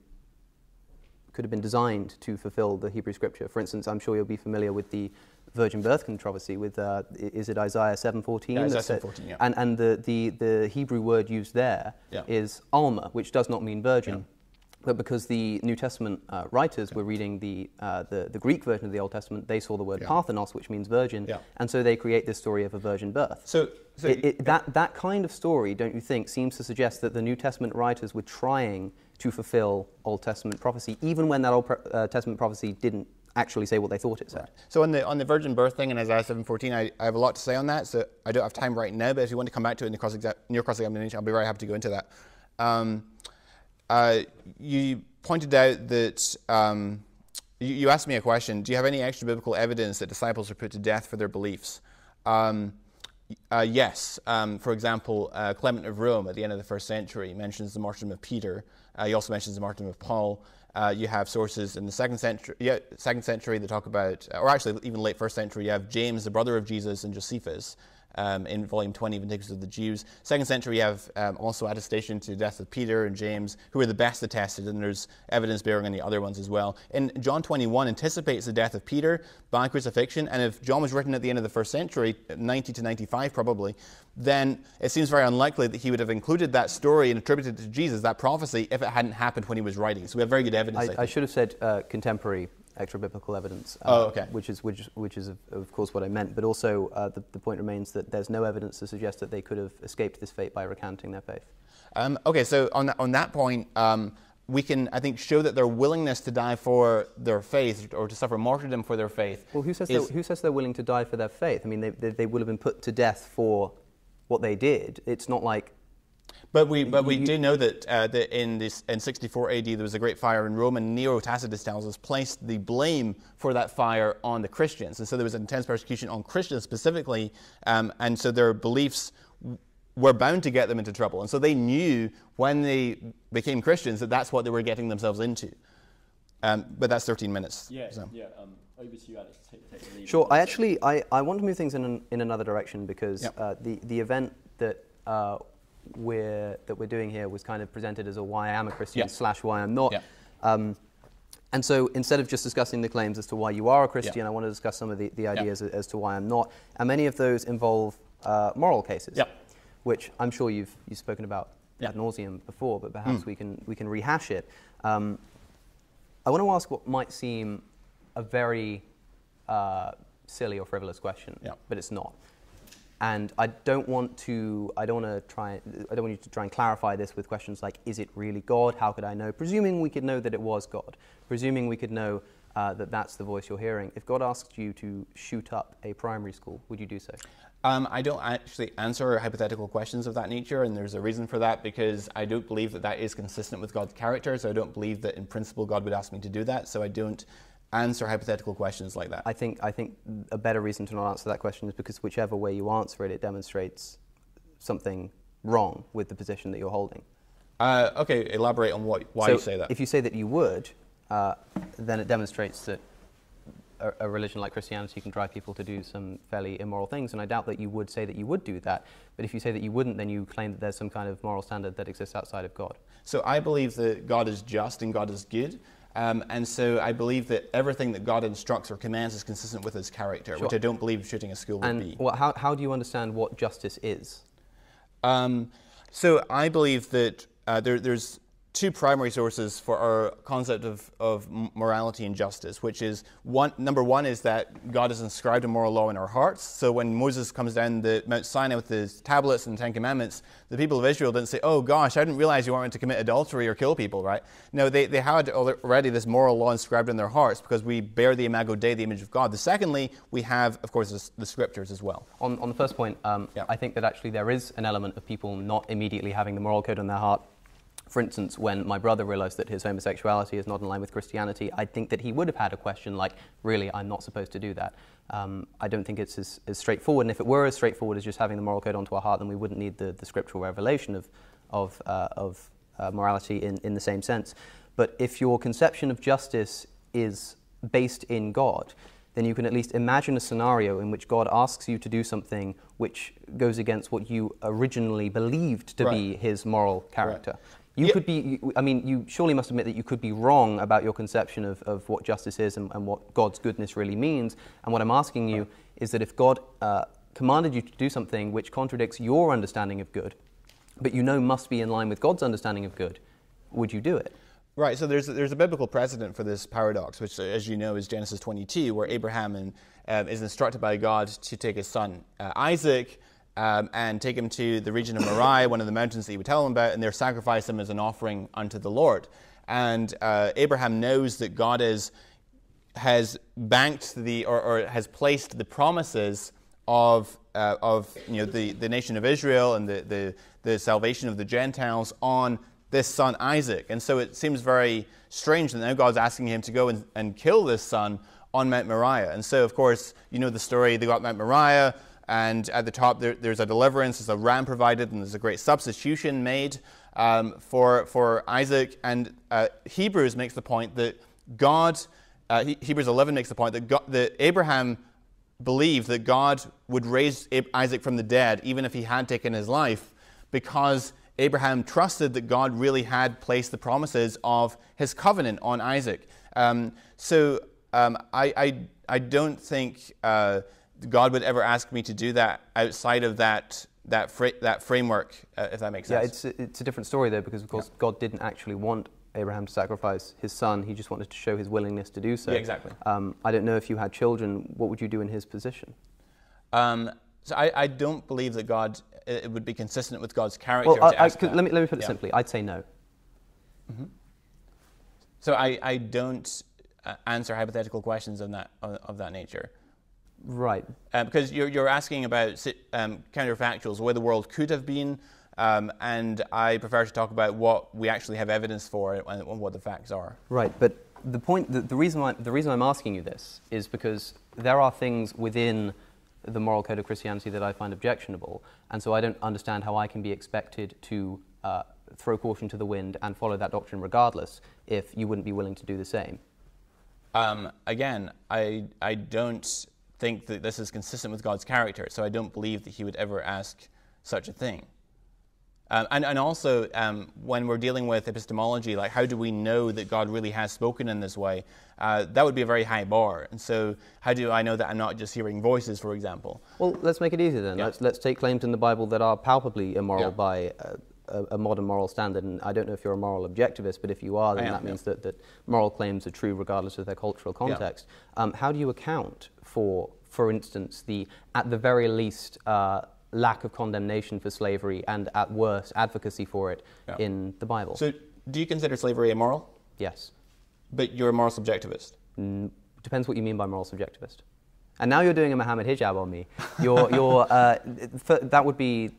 designed to fulfill the Hebrew Scripture. For instance, I'm sure you'll be familiar with the virgin birth controversy with, is it Isaiah 7:14? Yeah, Isaiah 7:14, yeah. And the Hebrew word used there is alma, which does not mean virgin. Yeah. But because the New Testament writers were reading the Greek version of the Old Testament, they saw the word parthenos, which means virgin, and so they create this story of a virgin birth. So that kind of story, don't you think, seems to suggest that the New Testament writers were trying to fulfill Old Testament prophecy, even when that Old Testament prophecy didn't actually say what they thought it said. Right. So on the virgin birth thing in Isaiah 7:14, I have a lot to say on that, so I don't have time right now, but if you want to come back to it in your cross-examination, I'll be very happy to go into that. You pointed out that you asked me a question. Do you have any extra biblical evidence that disciples were put to death for their beliefs? Yes. For example, Clement of Rome at the end of the 1st century mentions the martyrdom of Peter. He also mentions the martyrdom of Paul. You have sources in the 2nd century that talk about, or actually even late 1st century, you have James, the brother of Jesus, and Josephus. In volume 20 of Antiquities of the Jews. 2nd century, you have also attestation to the death of Peter and James, who are the best attested, and there's evidence bearing on the other ones as well. And John 21 anticipates the death of Peter by crucifixion, and if John was written at the end of the 1st century, 90 to 95 probably, then it seems very unlikely that he would have included that story and attributed it to Jesus, that prophecy, if it hadn't happened when he was writing. So we have very good evidence. I should have said contemporary extra biblical evidence, which is of course what I meant, but also the point remains that there's no evidence to suggest that they could have escaped this fate by recanting their faith. Okay, so on that point, we can, I think, show that their willingness to die for their faith or to suffer martyrdom for their faith. Well, who says they're willing to die for their faith? I mean, they would have been put to death for what they did. It's not like. But we do know that in 64 AD there was a great fire in Rome, and Nero, Tacitus tells us, placed the blame for that fire on the Christians, and so there was intense persecution on Christians specifically, and so their beliefs were bound to get them into trouble, and so they knew when they became Christians that that's what they were getting themselves into. But that's 13 minutes. Yeah, so. Yeah. Over to you, Alex. Take the lead. Sure. I want to move things in another direction because the event that we're doing here was kind of presented as a why I am a Christian / why I'm not. Yeah. And so instead of just discussing the claims as to why you are a Christian, I want to discuss some of the ideas as to why I'm not. And many of those involve moral cases, which I'm sure you've spoken about ad nauseum before, but perhaps we can rehash it. I want to ask what might seem a very silly or frivolous question, but it's not. And I don't want you to try and clarify this with questions like, is it really God? How could I know? Presuming we could know that it was God. Presuming we could know that's the voice you're hearing. If God asked you to shoot up a primary school, would you do so? I don't actually answer hypothetical questions of that nature, and there's a reason for that, because I don't believe that that is consistent with God's character, so I don't believe that in principle God would ask me to do that, so I don't answer hypothetical questions like that. I think a better reason to not answer that question is because whichever way you answer it, it demonstrates something wrong with the position that you're holding. Okay, elaborate on why you say that. If you say that you would, then it demonstrates that a religion like Christianity can drive people to do some fairly immoral things, and I doubt that you would say that you would do that. But if you say that you wouldn't, then you claim that there's some kind of moral standard that exists outside of God. So I believe that God is just and God is good, and so I believe that everything that God instructs or commands is consistent with His character, which I don't believe shooting a school would be. And how do you understand what justice is? So I believe that there's two primary sources for our concept of morality and justice, which is number one is that God has inscribed a moral law in our hearts. So when Moses comes down the Mount Sinai with his tablets and the Ten Commandments, the people of Israel didn't say, "Oh gosh, I didn't realize you weren't to commit adultery or kill people," right? No, they had already this moral law inscribed in their hearts because we bear the imago Dei, the image of God. Secondly, we have, of course, the scriptures as well. On the first point, I think that actually there is an element of people not immediately having the moral code in their heart. For instance, when my brother realized that his homosexuality is not in line with Christianity, I think that he would have had a question like, really, I'm not supposed to do that. I don't think it's as straightforward, and if it were as straightforward as just having the moral code onto our heart, then we wouldn't need the scriptural revelation of morality in the same sense. But if your conception of justice is based in God, then you can at least imagine a scenario in which God asks you to do something which goes against what you originally believed to be His moral character. Right. You could be, I mean, you surely must admit that you could be wrong about your conception of what justice is and what God's goodness really means. And what I'm asking you is that if God commanded you to do something which contradicts your understanding of good, but you know must be in line with God's understanding of good, would you do it? Right, so there's a biblical precedent for this paradox, which, as you know, is Genesis 22, where Abraham is instructed by God to take his son Isaac and take him to the region of Moriah, one of the mountains that he would tell him about, and there sacrifice him as an offering unto the Lord. And Abraham knows that God has banked or has placed the promises of the nation of Israel and the salvation of the Gentiles on this son Isaac. And so it seems very strange that now God's asking him to go and kill this son on Mount Moriah. And so, of course, you know the story. They got Mount Moriah, and at the top there's a deliverance, there's a ram provided, and there's a great substitution made for Isaac. And Hebrews makes the point that Hebrews 11 makes the point that Abraham believed that God would raise Isaac from the dead even if he had taken his life, because Abraham trusted that God really had placed the promises of his covenant on Isaac. I don't think God would ever ask me to do that outside of that framework, if that makes sense. Yeah, it's a different story though, because of course God didn't actually want Abraham to sacrifice his son. He just wanted to show his willingness to do so. Yeah, exactly. I don't know if you had children, what would you do in his position? So I don't believe that it would be consistent with God's character well, to ask let me put it simply. I'd say no. Mm-hmm. So I don't answer hypothetical questions of that nature. Right. Because you're asking about counterfactuals, where the world could have been, and I prefer to talk about what we actually have evidence for and what the facts are. Right, but the reason I'm asking you this is because there are things within the moral code of Christianity that I find objectionable, and so I don't understand how I can be expected to throw caution to the wind and follow that doctrine regardless if you wouldn't be willing to do the same. Again, I don't think that this is consistent with God's character, so I don't believe that He would ever ask such a thing. And also, when we're dealing with epistemology, like how do we know that God really has spoken in this way? That would be a very high bar. And so how do I know that I'm not just hearing voices, for example? Well, let's make it easy then. Yeah. Let's take claims in the Bible that are palpably immoral by a modern moral standard. And I don't know if you're a moral objectivist, but if you are, then that means that moral claims are true regardless of their cultural context. Yeah. How do you account for instance, at the very least, lack of condemnation for slavery and at worst advocacy for it in the Bible? So do you consider slavery immoral? Yes. But you're a moral subjectivist? Depends what you mean by moral subjectivist. And now you're doing a Muhammad hijab on me. That would be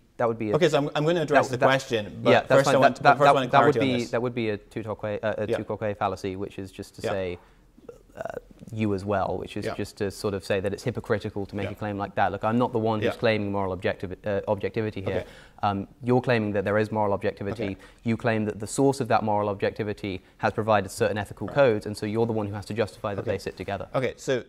okay, so I'm going to address the question, but yeah, first I want clarity on this. That would be a tu quoque fallacy, which is just to say you as well, which is just to sort of say that it's hypocritical to make a claim like that. Look, I'm not the one who's claiming moral objectivity here. Okay. You're claiming that there is moral objectivity. Okay. You claim that the source of that moral objectivity has provided certain ethical codes, and so you're the one who has to justify that they sit together. Okay, so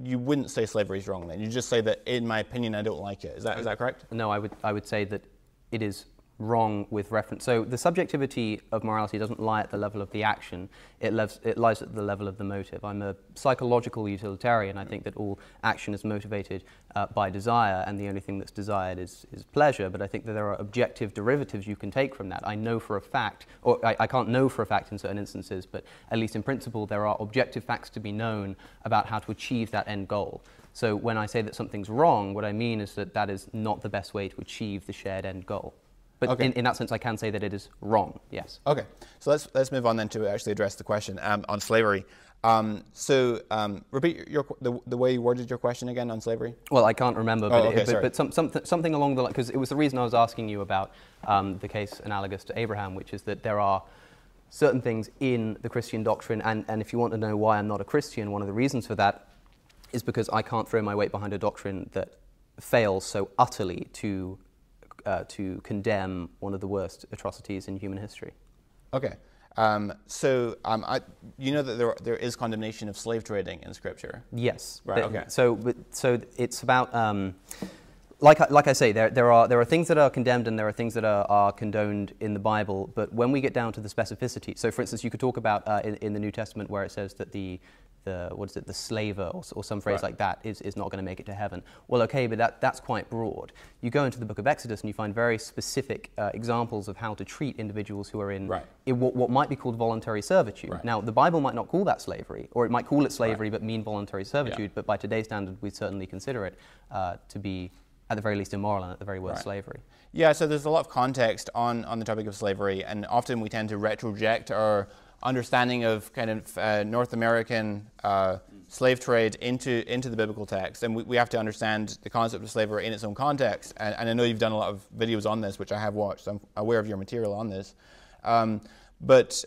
you wouldn't say slavery is wrong then? You just say that, in my opinion, I don't like it. Is that correct? No, I would say that it is wrong with reference. So the subjectivity of morality doesn't lie at the level of the action, it lies at the level of the motive. I'm a psychological utilitarian. I think that all action is motivated by desire, and the only thing that's desired is pleasure, but I think that there are objective derivatives you can take from that. I know for a fact, or I can't know for a fact in certain instances, but at least in principle there are objective facts to be known about how to achieve that end goal. So when I say that something's wrong, what I mean is that that is not the best way to achieve the shared end goal. But in that sense, I can say that it is wrong, yes. Okay, so let's move on then to actually address the question on slavery. Repeat the way you worded your question again on slavery. Well, I can't remember, but something along the line, because it was the reason I was asking you about the case analogous to Abraham, which is that there are certain things in the Christian doctrine, and if you want to know why I'm not a Christian, one of the reasons for that is because I can't throw my weight behind a doctrine that fails so utterly to condemn one of the worst atrocities in human history. Okay. You know that there is condemnation of slave trading in Scripture? Yes. Right, okay. So it's about, like I say, there are things that are condemned and there are things that are condoned in the Bible, but when we get down to the specificity, so for instance, you could talk about in the New Testament where it says that the slaver or some phrase like that is not going to make it to heaven. Well, okay, but that's quite broad. You go into the book of Exodus and you find very specific examples of how to treat individuals who are in what might be called voluntary servitude. Right. Now, the Bible might not call that slavery, or it might call it slavery but mean voluntary servitude, but by today's standard, we certainly consider it to be, at the very least, immoral and at the very worst slavery. Yeah, so there's a lot of context on the topic of slavery, and often we tend to retroject our understanding of kind of North American slave trade into the biblical text, and we have to understand the concept of slavery in its own context. And I know you've done a lot of videos on this, which I have watched, so I'm aware of your material on this. But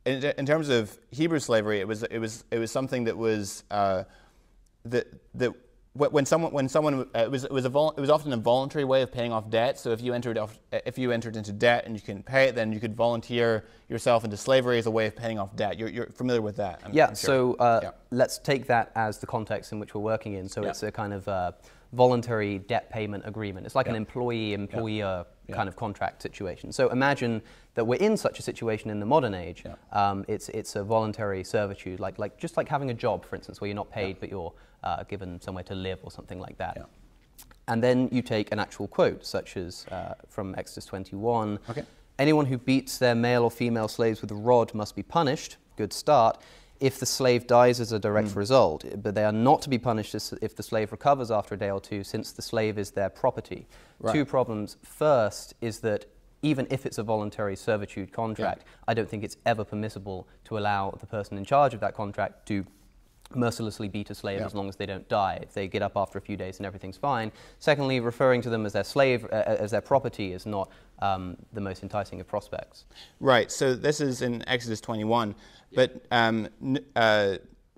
in terms of Hebrew slavery, it was something that was when someone it was often a voluntary way of paying off debt. So if you entered into debt and you couldn't pay it, then you could volunteer yourself into slavery as a way of paying off debt. You're familiar with that? I'm sure. So let's take that as the context in which we're working in. So it's a kind of voluntary debt payment agreement. It's like an employee-employer kind of contract situation. So imagine that we're in such a situation in the modern age. It's a voluntary servitude, just like having a job, for instance, where you're not paid but you're given somewhere to live or something like that. And then you take an actual quote, such as from Exodus 21. Anyone who beats their male or female slaves with a rod must be punished. Good start. If the slave dies as a direct result, but they are not to be punished if the slave recovers after a day or two, since the slave is their property. Two problems. First is that even if it's a voluntary servitude contract, I don't think it's ever permissible to allow the person in charge of that contract to mercilessly beat a slave as long as they don't die. If they get up after a few days and everything's fine. Secondly, referring to them as their slave, as their property, is not the most enticing of prospects. Right. So this is in Exodus 21. But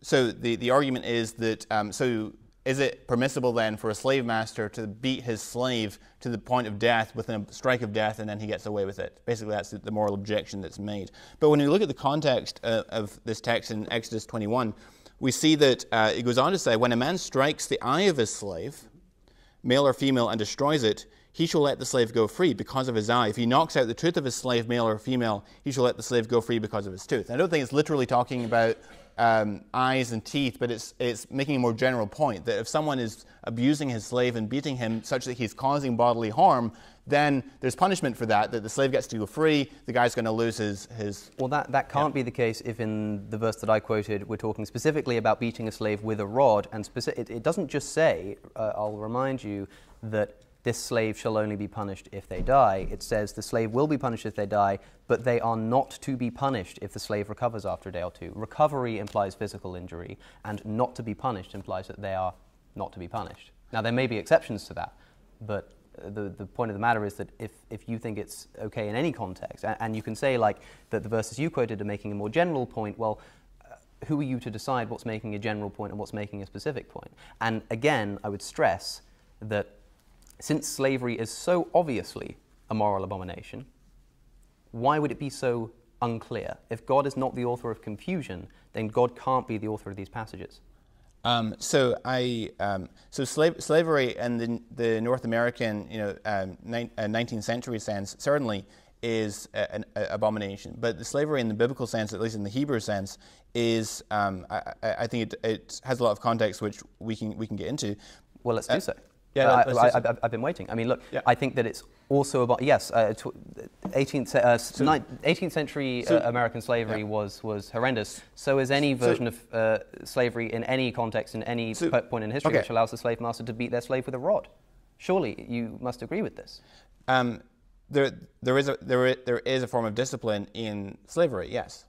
so the argument is that so is it permissible then for a slave master to beat his slave to the point of death within a strike of death, and then he gets away with it? Basically, that's the moral objection that's made. But when you look at the context of this text in Exodus 21, we see that it goes on to say, when a man strikes the eye of his slave, male or female, and destroys it, he shall let the slave go free because of his eye. If he knocks out the tooth of his slave, male or female, he shall let the slave go free because of his tooth. I don't think it's literally talking about eyes and teeth, but it's making a more general point that if someone is abusing his slave and beating him such that he's causing bodily harm, then there's punishment for that the slave gets to go free, the guy's going to lose his... Well, that can't be the case if in the verse that I quoted, we're talking specifically about beating a slave with a rod, and it doesn't just say, I'll remind you, that this slave shall only be punished if they die. It says the slave will be punished if they die, but they are not to be punished if the slave recovers after a day or two. Recovery implies physical injury, and not to be punished implies that they are not to be punished. Now, there may be exceptions to that, but the point of the matter is that if you think it's okay in any context, and you can say like that the verses you quoted are making a more general point, well, who are you to decide what's making a general point and what's making a specific point? And again, I would stress that since slavery is so obviously a moral abomination, why would it be so unclear? If God is not the author of confusion, then God can't be the author of these passages. So slavery in the North American, 19th century sense certainly is an abomination. But the slavery in the biblical sense, at least in the Hebrew sense, is I think it has a lot of context which we can get into. Well, let's do so. Yeah, I've been waiting. I mean, look, yeah. I think that it's also about 18th century American slavery was horrendous. So is any version of slavery in any context, in any point in history, which allows the slave master to beat their slave with a rod. Surely you must agree with this. There is a form of discipline in slavery, yes,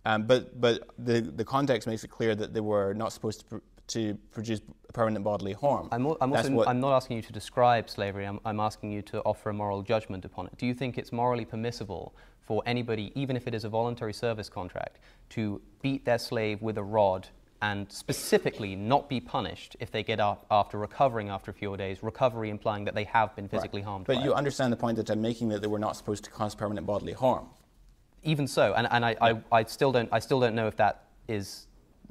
but the context makes it clear that they were not supposed to produce permanent bodily harm. I'm not asking you to describe slavery. I'm asking you to offer a moral judgment upon it. Do you think it's morally permissible for anybody, even if it is a voluntary service contract, to beat their slave with a rod and specifically not be punished if they get up after recovering after a few days, recovery implying that they have been physically harmed? But you understand the point that I'm making, that they were not supposed to cause permanent bodily harm. Even so, and I still don't know if that is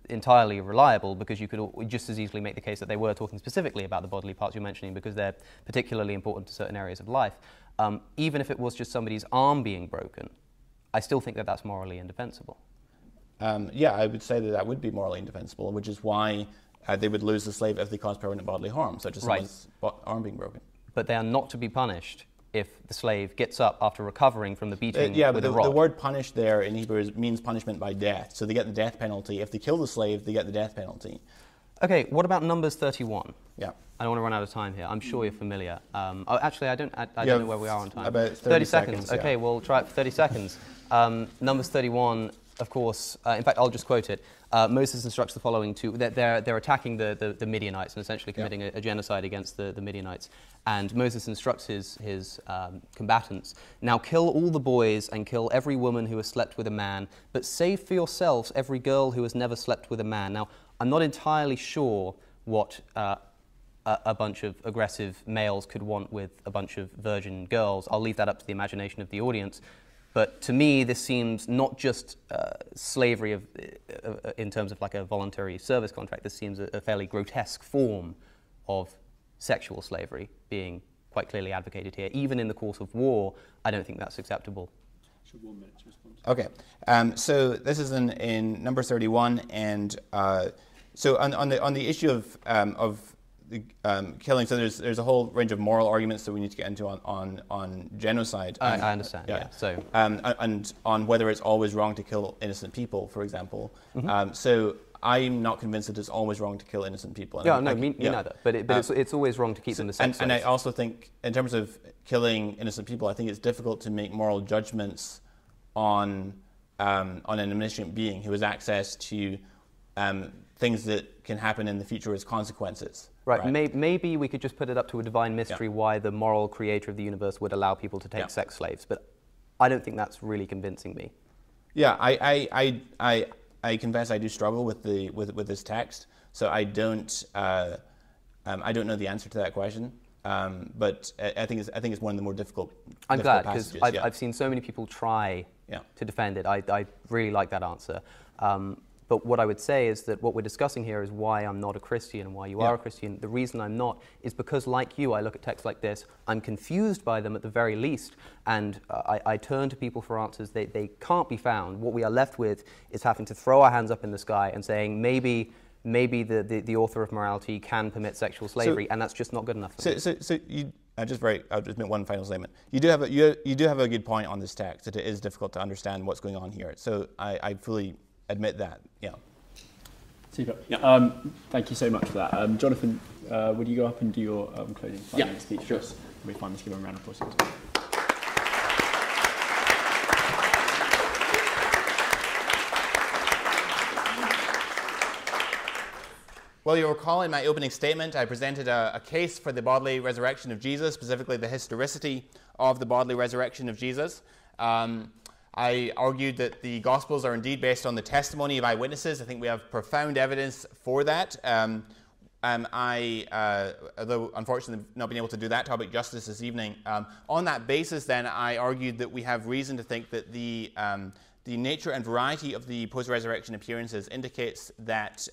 entirely reliable, because you could just as easily make the case that they were talking specifically about the bodily parts you're mentioning because they're particularly important to certain areas of life. Even if it was just somebody's arm being broken, I still think that that's morally indefensible. Yeah, I would say that would be morally indefensible, which is why they would lose the slave if they caused permanent bodily harm, such as someone's arm being broken. But they are not to be punished if the slave gets up after recovering from the beating with a rod. The word punish there in Hebrew means punishment by death. So they get the death penalty. If they kill the slave, they get the death penalty. Okay, what about Numbers 31? Yeah. I don't want to run out of time here. I'm sure you're familiar. Actually, I don't know where we are on time. About 30 seconds. Okay, yeah. we'll try it for 30 seconds. Numbers 31, of course, in fact, I'll just quote it. Moses instructs the following they're attacking the Midianites and essentially committing a genocide against the Midianites. And Moses instructs his combatants, now kill all the boys and kill every woman who has slept with a man, but save for yourselves every girl who has never slept with a man. Now, I'm not entirely sure what a bunch of aggressive males could want with a bunch of virgin girls. I'll leave that up to the imagination of the audience. But to me, this seems not just slavery in terms of like a voluntary service contract. This seems a fairly grotesque form of sexual slavery being quite clearly advocated here. Even in the course of war, I don't think that's acceptable. 1 minute to respond. Okay, so this is in number 31, and so on the issue of the killing, so there's a whole range of moral arguments that we need to get into on genocide. I understand. Yeah. So and on whether it's always wrong to kill innocent people, for example. Mm-hmm. So I'm not convinced that it's always wrong to kill innocent people. And me neither. But it's always wrong to keep them the sex slaves. And I also think, in terms of killing innocent people, I think it's difficult to make moral judgments on an omniscient being who has access to things that can happen in the future as consequences. Right. Maybe we could just put it up to a divine mystery why the moral creator of the universe would allow people to take sex slaves, but I don't think that's really convincing me. Yeah, I confess I do struggle with this text, so I don't know the answer to that question. But I think it's one of the more difficult. I'm glad, because I've seen so many people try to defend it. I really like that answer. But what I would say is that what we're discussing here is why I'm not a Christian and why you are a Christian. The reason I'm not is because, like you, I look at texts like this, I'm confused by them at the very least, and I turn to people for answers. They can't be found. What we are left with is having to throw our hands up in the sky and saying, maybe the author of morality can permit sexual slavery, and that's just not good enough for me. So you, I'll just make one final statement. You do have a good point on this text, that it is difficult to understand what's going on here. So I fully admit that. Yeah. Super. Yeah. Thank you so much for that, Jonathan. would you go up and do your closing speech? Sure. We find this, give him a round of applause. Well, you'll recall in my opening statement, I presented a case for the bodily resurrection of Jesus, specifically the historicity of the bodily resurrection of Jesus. I argued that the Gospels are indeed based on the testimony of eyewitnesses. I think we have profound evidence for that. Although unfortunately not been able to do that topic justice this evening, on that basis then I argued that we have reason to think that the nature and variety of the post-resurrection appearances indicates that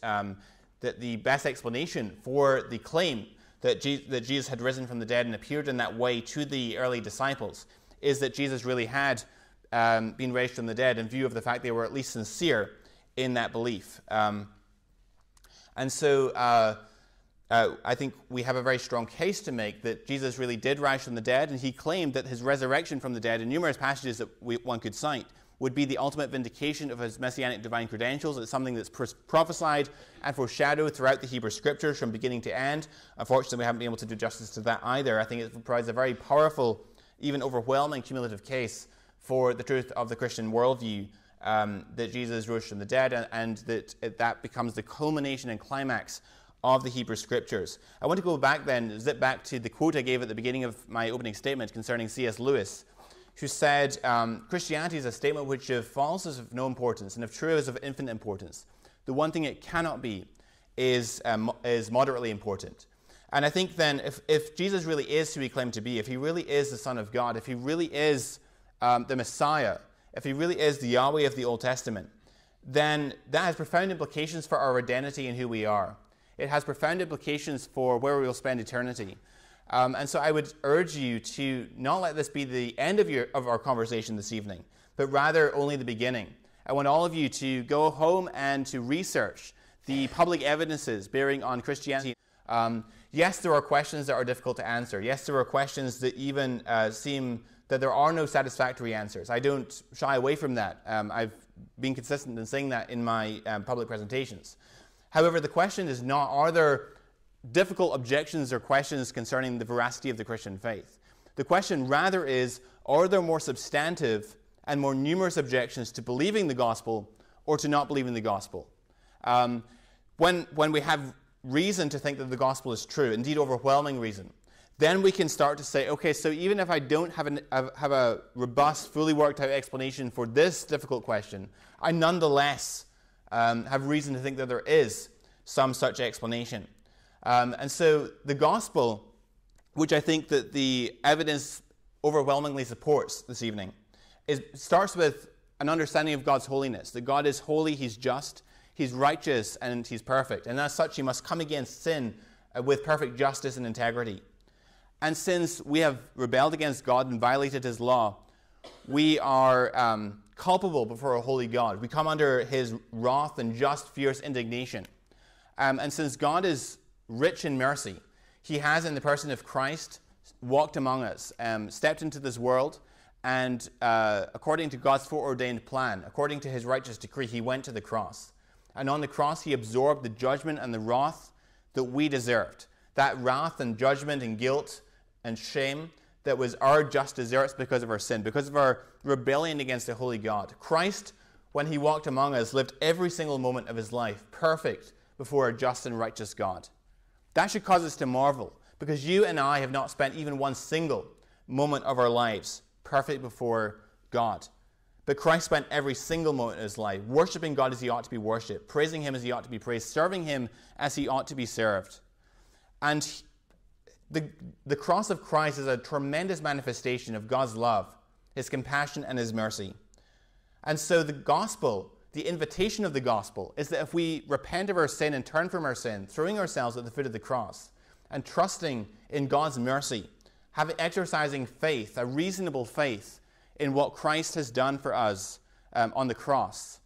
that the best explanation for the claim that Jesus had risen from the dead and appeared in that way to the early disciples is that Jesus really had been raised from the dead, in view of the fact they were at least sincere in that belief. And so I think we have a very strong case to make that Jesus really did rise from the dead, and he claimed that his resurrection from the dead, in numerous passages that one could cite, would be the ultimate vindication of his messianic divine credentials. It's something that's prophesied and foreshadowed throughout the Hebrew Scriptures from beginning to end. Unfortunately, we haven't been able to do justice to that either. I think it provides a very powerful, even overwhelming cumulative case for the truth of the Christian worldview, that Jesus rose from the dead, and that becomes the culmination and climax of the Hebrew Scriptures. I want to go back then, zip back to the quote I gave at the beginning of my opening statement concerning C.S. Lewis, who said, Christianity is a statement which if false is of no importance, and if true is of infinite importance. The one thing it cannot be is moderately important. And I think then, if Jesus really is who he claimed to be, if he really is the Son of God, if he really is the Messiah, if he really is the Yahweh of the Old Testament, then that has profound implications for our identity and who we are. It has profound implications for where we will spend eternity. And so I would urge you to not let this be the end of our conversation this evening, but rather only the beginning. I want all of you to go home and to research the public evidences bearing on Christianity. Yes, there are questions that are difficult to answer. Yes, there are questions that even seem that there are no satisfactory answers. I don't shy away from that. I've been consistent in saying that in my public presentations. However, the question is not, are there difficult objections or questions concerning the veracity of the Christian faith? The question rather is, are there more substantive and more numerous objections to believing the gospel or to not believing the gospel? When we have reason to think that the gospel is true, indeed overwhelming reason, then we can start to say, okay, so even if I don't have a robust, fully worked out explanation for this difficult question, I nonetheless have reason to think that there is some such explanation. And so the gospel, which I think that the evidence overwhelmingly supports this evening, starts with an understanding of God's holiness, that God is holy, he's just, he's righteous, and he's perfect. And as such, he must come against sin with perfect justice and integrity. And since we have rebelled against God and violated his law, we are culpable before a holy God. We come under his wrath and just, fierce indignation. And since God is rich in mercy, he has, in the person of Christ, walked among us, stepped into this world, and according to God's foreordained plan, according to his righteous decree, he went to the cross. And on the cross, he absorbed the judgment and the wrath that we deserved. That wrath and judgment and guilt and shame that was our just deserts because of our sin, because of our rebellion against a holy God. Christ, when he walked among us, lived every single moment of his life perfect before a just and righteous God. That should cause us to marvel, because you and I have not spent even one single moment of our lives perfect before God. But Christ spent every single moment of his life worshiping God as he ought to be worshipped, praising him as he ought to be praised, serving him as he ought to be served. And the cross of Christ is a tremendous manifestation of God's love, his compassion, and his mercy. And so the gospel, the invitation of the gospel, is that if we repent of our sin and turn from our sin, throwing ourselves at the foot of the cross and trusting in God's mercy, exercising faith, a reasonable faith in what Christ has done for us on the cross,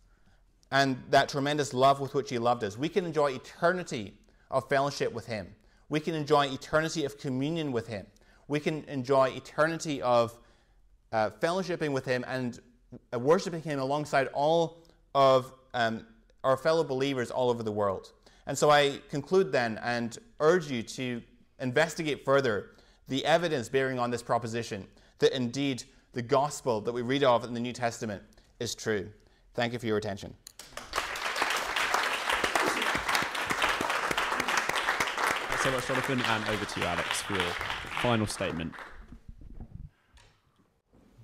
and that tremendous love with which he loved us, we can enjoy eternity of fellowship with him. We can enjoy eternity of communion with him. We can enjoy eternity of fellowshipping with him and worshiping him alongside all of our fellow believers all over the world. And so I conclude then and urge you to investigate further the evidence bearing on this proposition that indeed the gospel that we read of in the New Testament is true. Thank you for your attention. Thanks so much, Jonathan, and over to you, Alex, for your final statement.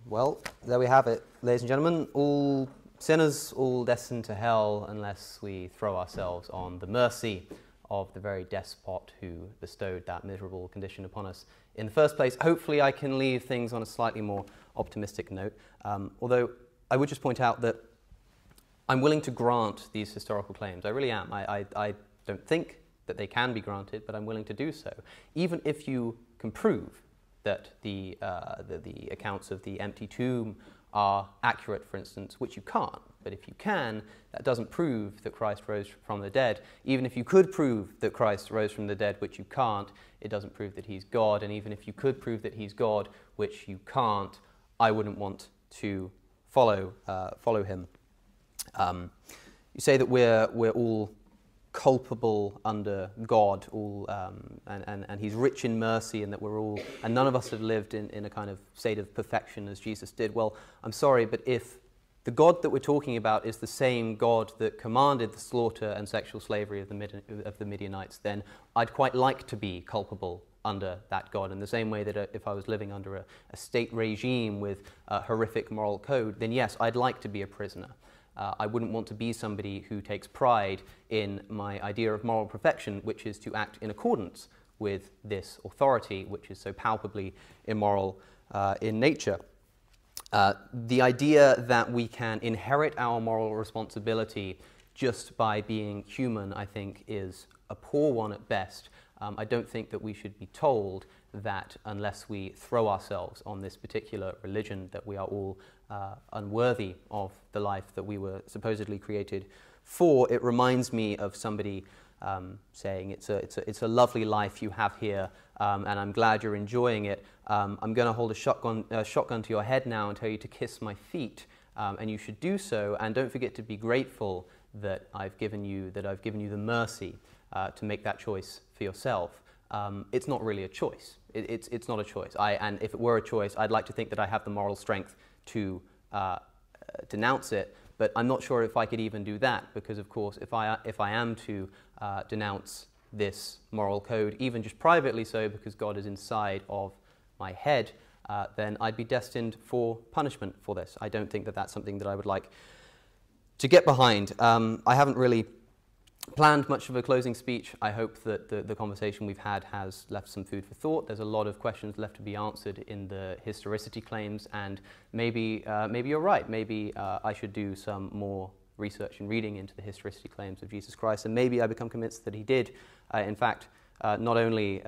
Well, there we have it, ladies and gentlemen. All sinners, all destined to hell unless we throw ourselves on the mercy of the very despot who bestowed that miserable condition upon us in the first place. Hopefully I can leave things on a slightly more optimistic note, although I would just point out that I'm willing to grant these historical claims. I really am. I don't think that they can be granted, but I'm willing to do so, even if you can prove that the accounts of the empty tomb are accurate, for instance, which you can't. But if you can, that doesn't prove that Christ rose from the dead. Even if you could prove that Christ rose from the dead, which you can't, it doesn't prove that he's God. And even if you could prove that he's God, which you can't, I wouldn't want to follow him. You say that we're all culpable under God, and he's rich in mercy, and that we're all, and none of us have lived in a kind of state of perfection as Jesus did. Well, I'm sorry, but if the God that we're talking about is the same God that commanded the slaughter and sexual slavery of the Midianites, then I'd quite like to be culpable under that God. In the same way that if I was living under a state regime with a horrific moral code, then yes, I'd like to be a prisoner. I wouldn't want to be somebody who takes pride in my idea of moral perfection, which is to act in accordance with this authority, which is so palpably immoral in nature. The idea that we can inherit our moral responsibility just by being human, I think, is a poor one at best. I don't think that we should be told that unless we throw ourselves on this particular religion, that we are all unworthy of the life that we were supposedly created for. It reminds me of somebody saying, it's a lovely life you have here, and I'm glad you're enjoying it. I'm going to hold a shotgun to your head now and tell you to kiss my feet, and you should do so. And don't forget to be grateful that I've given you the mercy to make that choice for yourself. It's not really a choice. It's not a choice. And if it were a choice, I'd like to think that I have the moral strength to denounce it, but I'm not sure if I could even do that, because of course if I am to denounce this moral code, even just privately so, because God is inside of my head, then I'd be destined for punishment for this. I don't think that that's something that I would like to get behind. I haven't really planned much of a closing speech. I hope that the conversation we've had has left some food for thought. There's a lot of questions left to be answered in the historicity claims, and maybe you're right. Maybe I should do some more research and reading into the historicity claims of Jesus Christ, and maybe I become convinced that he did. In fact, not only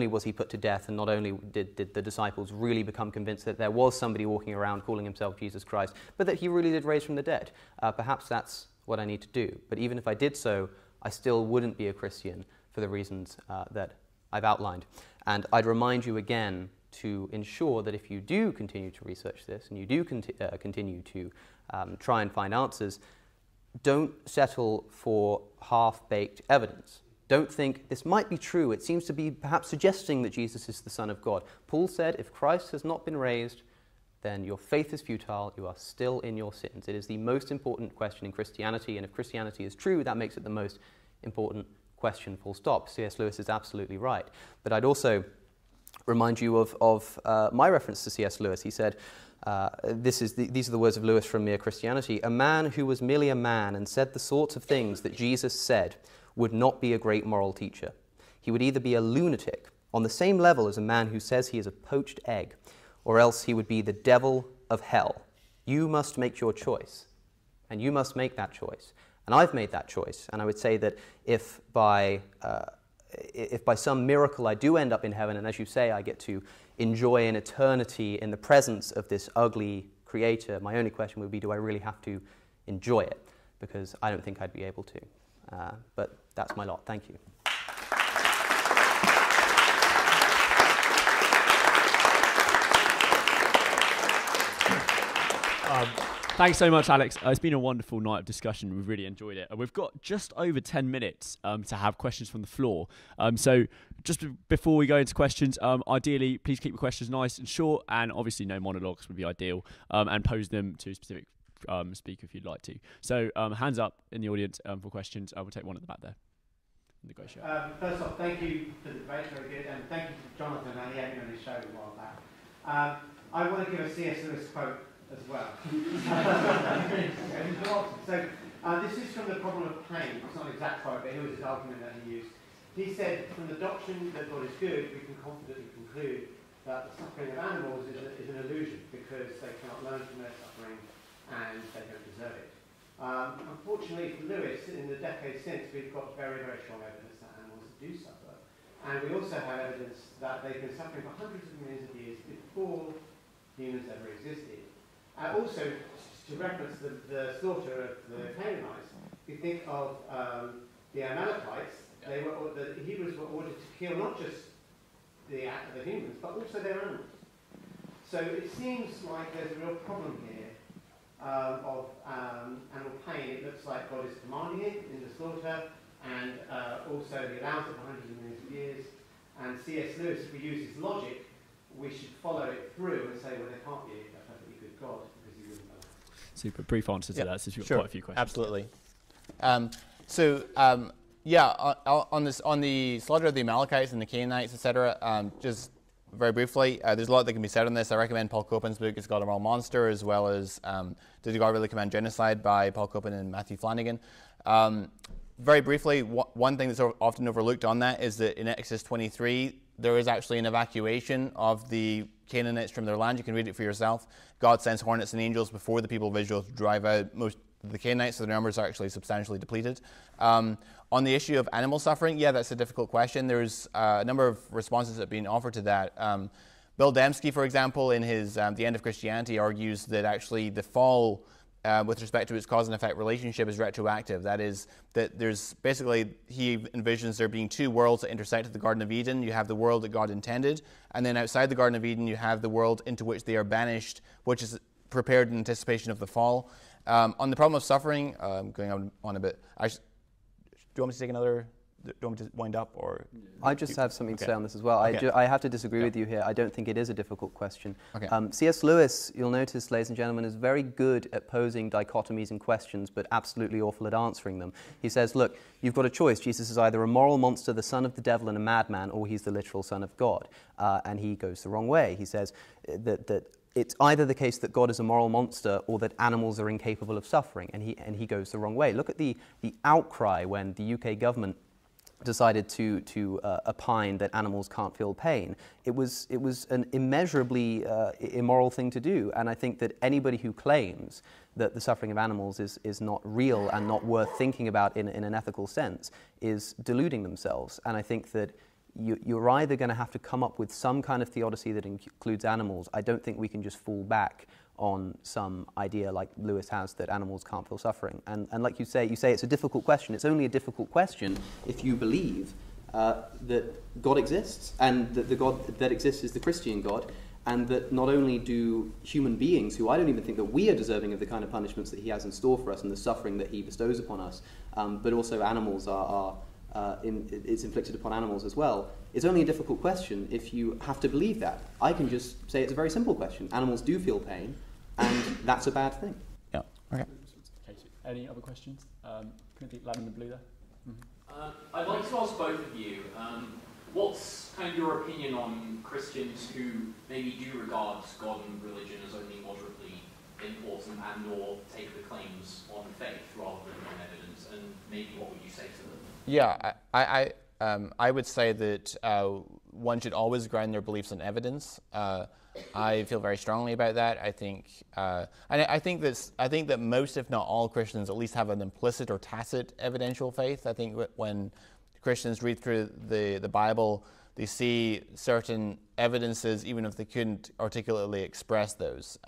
was he put to death, and not only did the disciples really become convinced that there was somebody walking around calling himself Jesus Christ, but that he really did raise from the dead. Perhaps that's what I need to do. But even if I did so, I still wouldn't be a Christian for the reasons that I've outlined. And I'd remind you again to ensure that if you do continue to research this, and you do continue to try and find answers, don't settle for half-baked evidence. Don't think, this might be true, it seems to be perhaps suggesting that Jesus is the Son of God. Paul said, if Christ has not been raised, then your faith is futile, you are still in your sins. It is the most important question in Christianity, and if Christianity is true, that makes it the most important question, full stop. C.S. Lewis is absolutely right. But I'd also remind you of my reference to C.S. Lewis. He said, these are the words of Lewis from Mere Christianity, "A man who was merely a man and said the sorts of things that Jesus said would not be a great moral teacher. He would either be a lunatic, on the same level as a man who says he is a poached egg, or else he would be the devil of hell. You must make your choice, and you must make that choice." And I've made that choice, and I would say that if by some miracle I do end up in heaven, and as you say, I get to enjoy an eternity in the presence of this ugly creator, my only question would be, do I really have to enjoy it? Because I don't think I'd be able to. But that's my lot. Thank you. Thanks so much, Alex. It's been a wonderful night of discussion. We've really enjoyed it. We've got just over 10 minutes to have questions from the floor. So just before we go into questions, ideally, please keep your questions nice and short, and obviously no monologues would be ideal, and pose them to a specific speaker if you'd like to. So hands up in the audience for questions. We'll take one at the back there. First off, thank you for the debate, very good, and thank you to Jonathan. He had me on his show a while back. I want to give a C.S. Lewis quote as well. So this is from The Problem of Pain. It's not an exact quote, but here was his argument that he used. He said, from the doctrine that God is good, we can confidently conclude that the suffering of animals is an illusion, because they cannot learn from their suffering and they don't deserve it. Unfortunately for Lewis, in the decades since, we've got very, very strong evidence that animals do suffer. And we also have evidence that they've been suffering for hundreds of millions of years before humans ever existed. Also, to reference the slaughter of the Canaanites, if you think of the Amalekites, the Hebrews were ordered to kill not just the humans, but also their animals. So it seems like there's a real problem here of animal pain. It looks like God is commanding it in the slaughter, and also he allows it for hundreds of millions of years. And C.S. Lewis, if we use his logic, we should follow it through and say, well, there can't be a perfectly good God, because he wouldn't allow it. Super brief answer to that, since you've got quite a few questions. Absolutely. On the slaughter of the Amalekites and the Canaanites, etc., just very briefly, there's a lot that can be said on this. I recommend Paul Copan's book, Is God a Moral Monster, as well as Did God Really Command Genocide by Paul Copan and Matthew Flanagan. Very briefly, one thing that's often overlooked on that is that in Exodus 23, there is actually an evacuation of the Canaanites from their land. You can read it for yourself. God sends hornets and angels before the people of Israel to drive out most of the Canaanites, so their numbers are actually substantially depleted. On the issue of animal suffering, that's a difficult question. There's a number of responses that have been offered to that. Bill Dembski, for example, in his The End of Christianity, argues that actually the fall with respect to its cause and effect relationship is retroactive. That is, that there's basically, he envisions there being two worlds that intersect at the Garden of Eden. You have the world that God intended, and then outside the Garden of Eden you have the world into which they are banished, which is prepared in anticipation of the fall. On the problem of suffering, going on a bit, do you want me to take another? Do you want me to wind up, or? I just have something to say on this as well. I have to disagree with you here. I don't think it is a difficult question. C.S. Lewis, you'll notice, ladies and gentlemen, is very good at posing dichotomies and questions, but absolutely awful at answering them. He says, look, you've got a choice. Jesus is either a moral monster, the son of the devil and a madman, or he's the literal son of God. And he goes the wrong way. He says that it's either the case that God is a moral monster or that animals are incapable of suffering, and he goes the wrong way. Look at the outcry when the UK government decided to opine that animals can't feel pain. It was an immeasurably immoral thing to do, and I think that anybody who claims that the suffering of animals is not real and not worth thinking about in an ethical sense is deluding themselves. And I think that you're either going to have to come up with some kind of theodicy that includes animals. I don't think we can just fall back on some idea like Lewis has that animals can't feel suffering. And like you say it's a difficult question. It's only a difficult question if you believe that God exists, and that the God that exists is the Christian God, and that not only do human beings, who I don't even think that we are deserving of the kind of punishments that he has in store for us and the suffering that he bestows upon us, but also animals it's inflicted upon animals as well. It's only a difficult question if you have to believe that. I can just say it's a very simple question. Animals do feel pain, and that's a bad thing. Yeah. Okay. Any other questions? Lad in the blue there. I'd like to ask both of you, what's kind of your opinion on Christians who maybe do regard God and religion as only moderately important and or take the claims on faith rather than on evidence, and maybe what would you say to them? Yeah, I would say that one should always ground their beliefs on evidence. I feel very strongly about that. I think, and I think that most, if not all, Christians at least have an implicit or tacit evidential faith. I think when Christians read through the Bible, they see certain evidences, even if they couldn't articulately express those.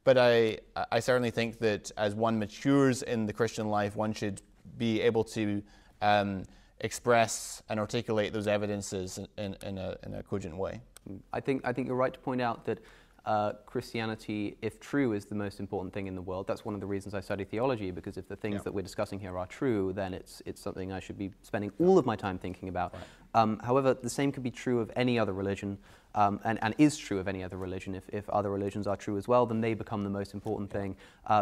But I certainly think that as one matures in the Christian life, one should be able to express and articulate those evidences in a cogent way. I think you're right to point out that Christianity, if true, is the most important thing in the world. That's one of the reasons I study theology, because if the things that we're discussing here are true, then it's something I should be spending all of my time thinking about. Right. However, the same could be true of any other religion, and is true of any other religion. If other religions are true as well, then they become the most important thing.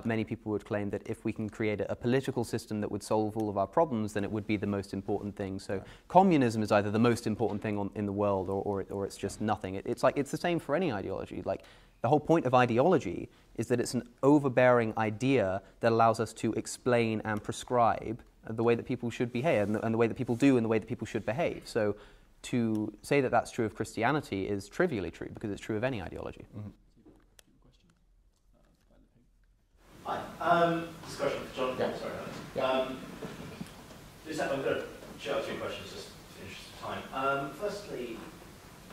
Many people would claim that if we can create a political system that would solve all of our problems, then it would be the most important thing. So communism is either the most important thing in the world, or it's just nothing. It's the same for any ideology. Like, the whole point of ideology is that it's an overbearing idea that allows us to explain and prescribe the way that people should behave, and the way that people do, and the way that people should behave. So to say that that's true of Christianity is trivially true, because it's true of any ideology. Mm-hmm. Hi. This question for John. Yeah. Sorry. I'm going to share 2 questions just to finish the time. Firstly,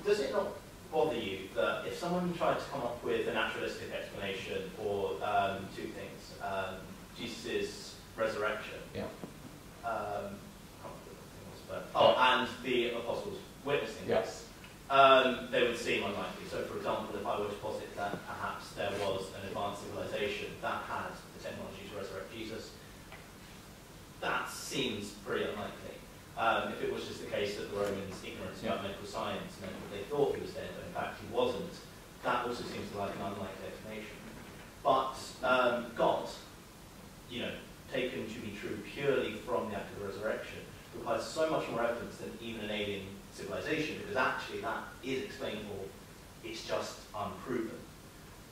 does it not bother you that if someone tried to come up with a naturalistic explanation for 2 things, Jesus' resurrection, and the apostles' witnessing this, they would seem unlikely. So, for example, if I were to posit that perhaps there was an advanced civilization that had the technology to resurrect Jesus, that seems pretty unlikely. If it was just the case that the Romans' ignorance about medical science meant that they thought he was dead, but in fact he wasn't, that also seems like an unlikely explanation. But God, taken to be true purely from the act of the resurrection, requires so much more evidence than even an alien civilization, because actually that is explainable, it's just unproven.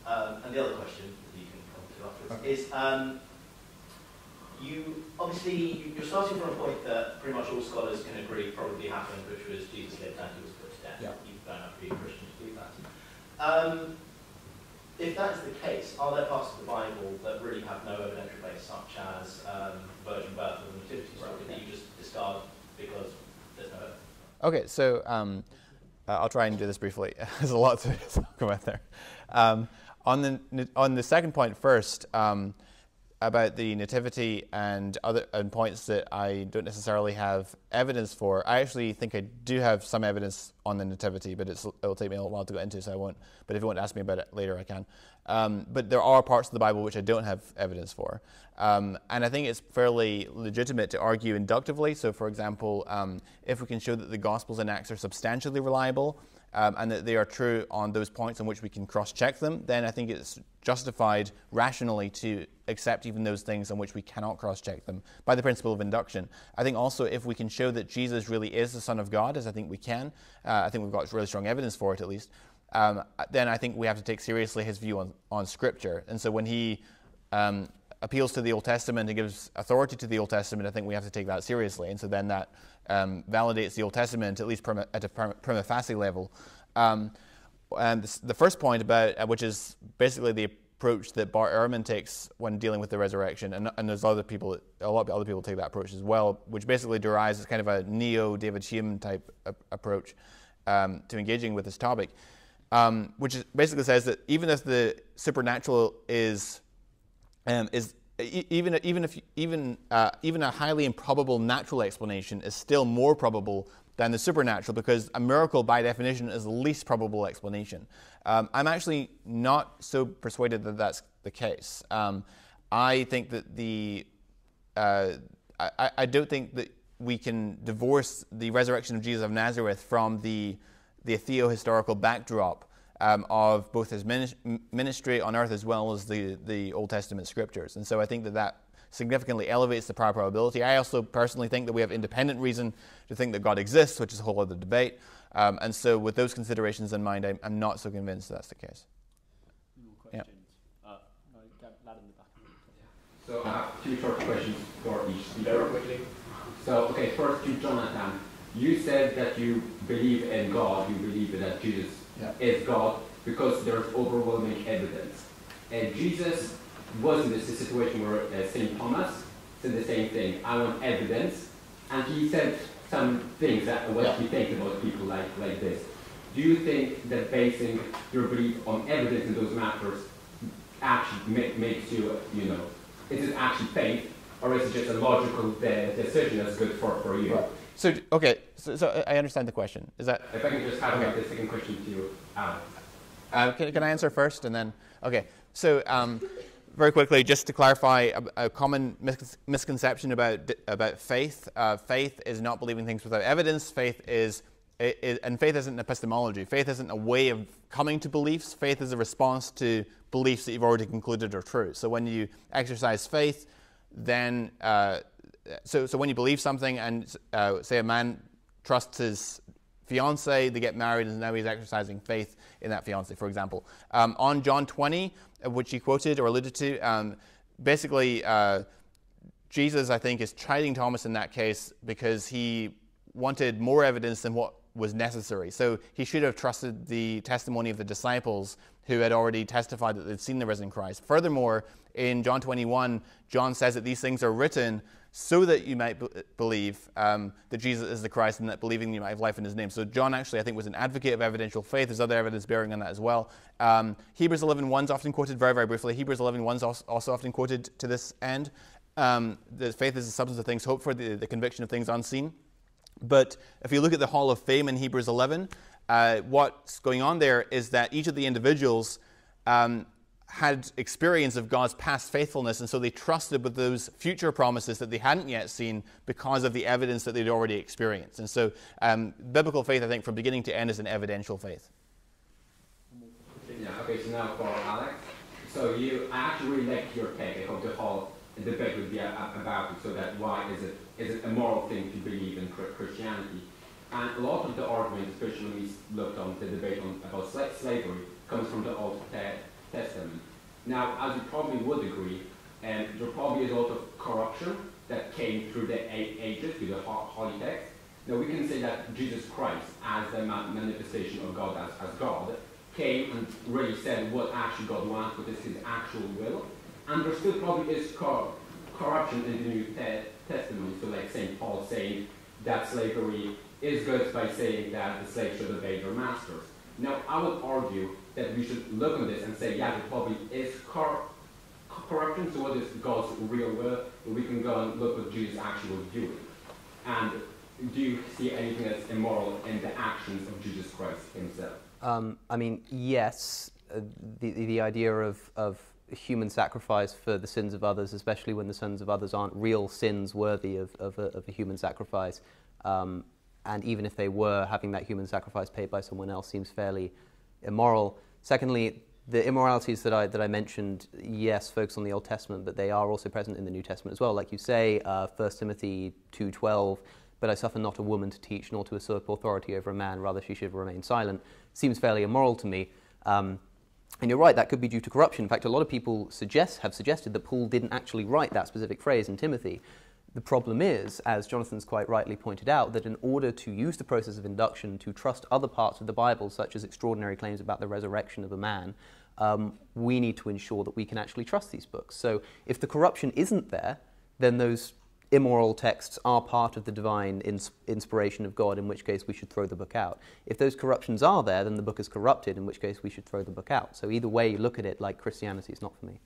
And the other question that you can come to afterwards is, you're starting from a point that pretty much all scholars can agree probably happened, which was Jesus lived and he was put to death. Yeah. You don't have to be a Christian to do that. If that is the case, are there parts of the Bible that really have no evidentiary base, such as the virgin birth or the nativity story, that you just discard because there's no evidence? Okay, so I'll try and do this briefly. There's a lot to talk about there. On the second point first, about the nativity and other points that I don't necessarily have evidence for. I actually think I do have some evidence on the nativity, but it'll take me a little while to go into, so I won't. But if you want to ask me about it later, I can. But there are parts of the Bible which I don't have evidence for. And I think it's fairly legitimate to argue inductively. So, for example, if we can show that the Gospels and Acts are substantially reliable, and that they are true on those points on which we can cross-check them, then I think it's justified rationally to accept even those things on which we cannot cross-check them by the principle of induction. I think also if we can show that Jesus really is the Son of God, as I think we can, I think we've got really strong evidence for it at least, then I think we have to take seriously his view on Scripture. And so when he appeals to the Old Testament and gives authority to the Old Testament, I think we have to take that seriously. And so then that validates the Old Testament, at least at a prima facie level. And the first point about, which is basically the approach that Bart Ehrman takes when dealing with the resurrection, and there's a lot of other people take that approach as well, which basically derives as kind of a neo-David Hume type approach to engaging with this topic, which basically says that even if the supernatural is even a highly improbable natural explanation is still more probable than the supernatural, because a miracle by definition is the least probable explanation. I'm actually not so persuaded that that's the case. I think that I don't think that we can divorce the resurrection of Jesus of Nazareth from the theo-historical backdrop of both his ministry on earth as well as the Old Testament scriptures. And so I think that significantly elevates the prior probability. I also personally think that we have independent reason to think that God exists, which is a whole other debate. And so with those considerations in mind, I'm not so convinced that's the case. More questions? Lad in the back. So I have 2 short questions for each speaker. Quickly. So, okay, first to Jonathan. You said that you believe in God, you believe that Jesus is God, because there's overwhelming evidence. And Jesus was in this situation where St. Thomas said the same thing. I want evidence. And he said some things that what he thinks about people like this. Do you think that basing your belief on evidence in those matters actually makes you, is it actually faith, or is it just a logical decision that's good for you? Right. So, okay, so I understand the question. Is that... If I can just have the second question to you, Alex. Can I answer first and then? Okay. So very quickly, just to clarify, a common misconception about faith. Faith is not believing things without evidence. Faith isn't epistemology. Faith isn't a way of coming to beliefs. Faith is a response to beliefs that you've already concluded are true. So when you exercise faith, then so when you believe something, and say a man trusts his fiance, they get married, and now he's exercising faith in that fiance, for example. On John 20, which you quoted or alluded to, basically Jesus, I think, is chiding Thomas in that case because he wanted more evidence than what was necessary. So he should have trusted the testimony of the disciples who had already testified that they'd seen the risen Christ. Furthermore, in John 21, John says that these things are written so that you might believe that Jesus is the Christ, and that believing you might have life in his name. So John actually, I think, was an advocate of evidential faith. There's other evidence bearing on that as well. Hebrews 11:1 is often quoted very, very briefly. Hebrews 11:1 is also often quoted to this end. The faith is the substance of things hoped for, the conviction of things unseen. But if you look at the Hall of Fame in Hebrews 11, what's going on there is that each of the individuals had experience of God's past faithfulness, and so they trusted with those future promises that they hadn't yet seen because of the evidence that they'd already experienced. And so biblical faith, I think, from beginning to end is an evidential faith. Yeah, okay, so now for Alex. So I actually really like your take of the whole debate would be about it, so that why is it a moral thing to believe in Christianity? And a lot of the argument, especially when we looked on the debate about slavery, comes from the Old Testament. Now, as you probably would agree, there probably is a lot of corruption that came through the ages, through the holy text. Now, we can say that Jesus Christ, as the manifestation of God as God, came and really said what actually God wants, what is his actual will. And there still probably is corruption in the New Testament. So like St. Paul saying that slavery is good by saying that the slaves should obey their masters. Now, I would argue that we should look at this and say, yeah, there probably is corruption, so what is God's real will? We can go and look what Jesus actually was doing. And do you see anything that's immoral in the actions of Jesus Christ himself? I mean, yes, the idea of human sacrifice for the sins of others, especially when the sins of others aren't real sins worthy of a human sacrifice, and even if they were, having that human sacrifice paid by someone else seems fairly immoral. Secondly, the immoralities that I mentioned, yes, focus on the Old Testament, but they are also present in the New Testament as well. Like you say, 1 Timothy 2:12, but I suffer not a woman to teach, nor to usurp authority over a man, rather she should remain silent, seems fairly immoral to me. And you're right, that could be due to corruption. In fact, a lot of people have suggested that Paul didn't actually write that specific phrase in Timothy. The problem is, as Jonathan's quite rightly pointed out, that in order to use the process of induction to trust other parts of the Bible, such as extraordinary claims about the resurrection of a man, we need to ensure that we can actually trust these books. So if the corruption isn't there, then those immoral texts are part of the divine inspiration of God, in which case we should throw the book out. If those corruptions are there, then the book is corrupted, in which case we should throw the book out. So either way you look at it, like Christianity is not for me.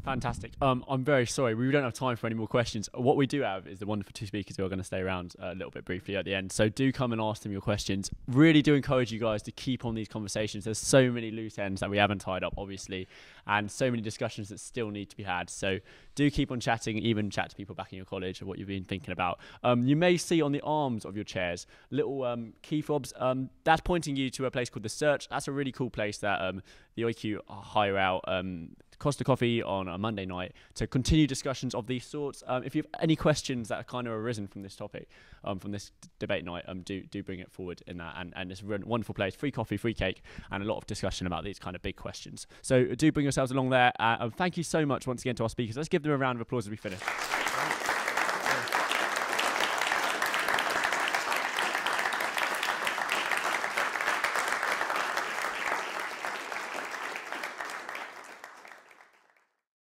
Fantastic. I'm very sorry. We don't have time for any more questions. What we do have is the wonderful two speakers who are going to stay around a little bit briefly at the end. So do come and ask them your questions. Really do encourage you guys to keep on these conversations. There's so many loose ends that we haven't tied up, obviously, and so many discussions that still need to be had. So do keep on chatting, even chat to people back in your college or what you've been thinking about. You may see on the arms of your chairs little key fobs. That's pointing you to a place called The Search. That's a really cool place that the OIQ hire out Costa Coffee on a Monday night to continue discussions of these sorts. If you have any questions that have kind of arisen from this topic, from this debate night, do bring it forward in that. And it's a wonderful place, free coffee, free cake, and a lot of discussion about these kind of big questions. So do bring yourselves along there. Thank you so much once again to our speakers. Let's give them a round of applause as we finish.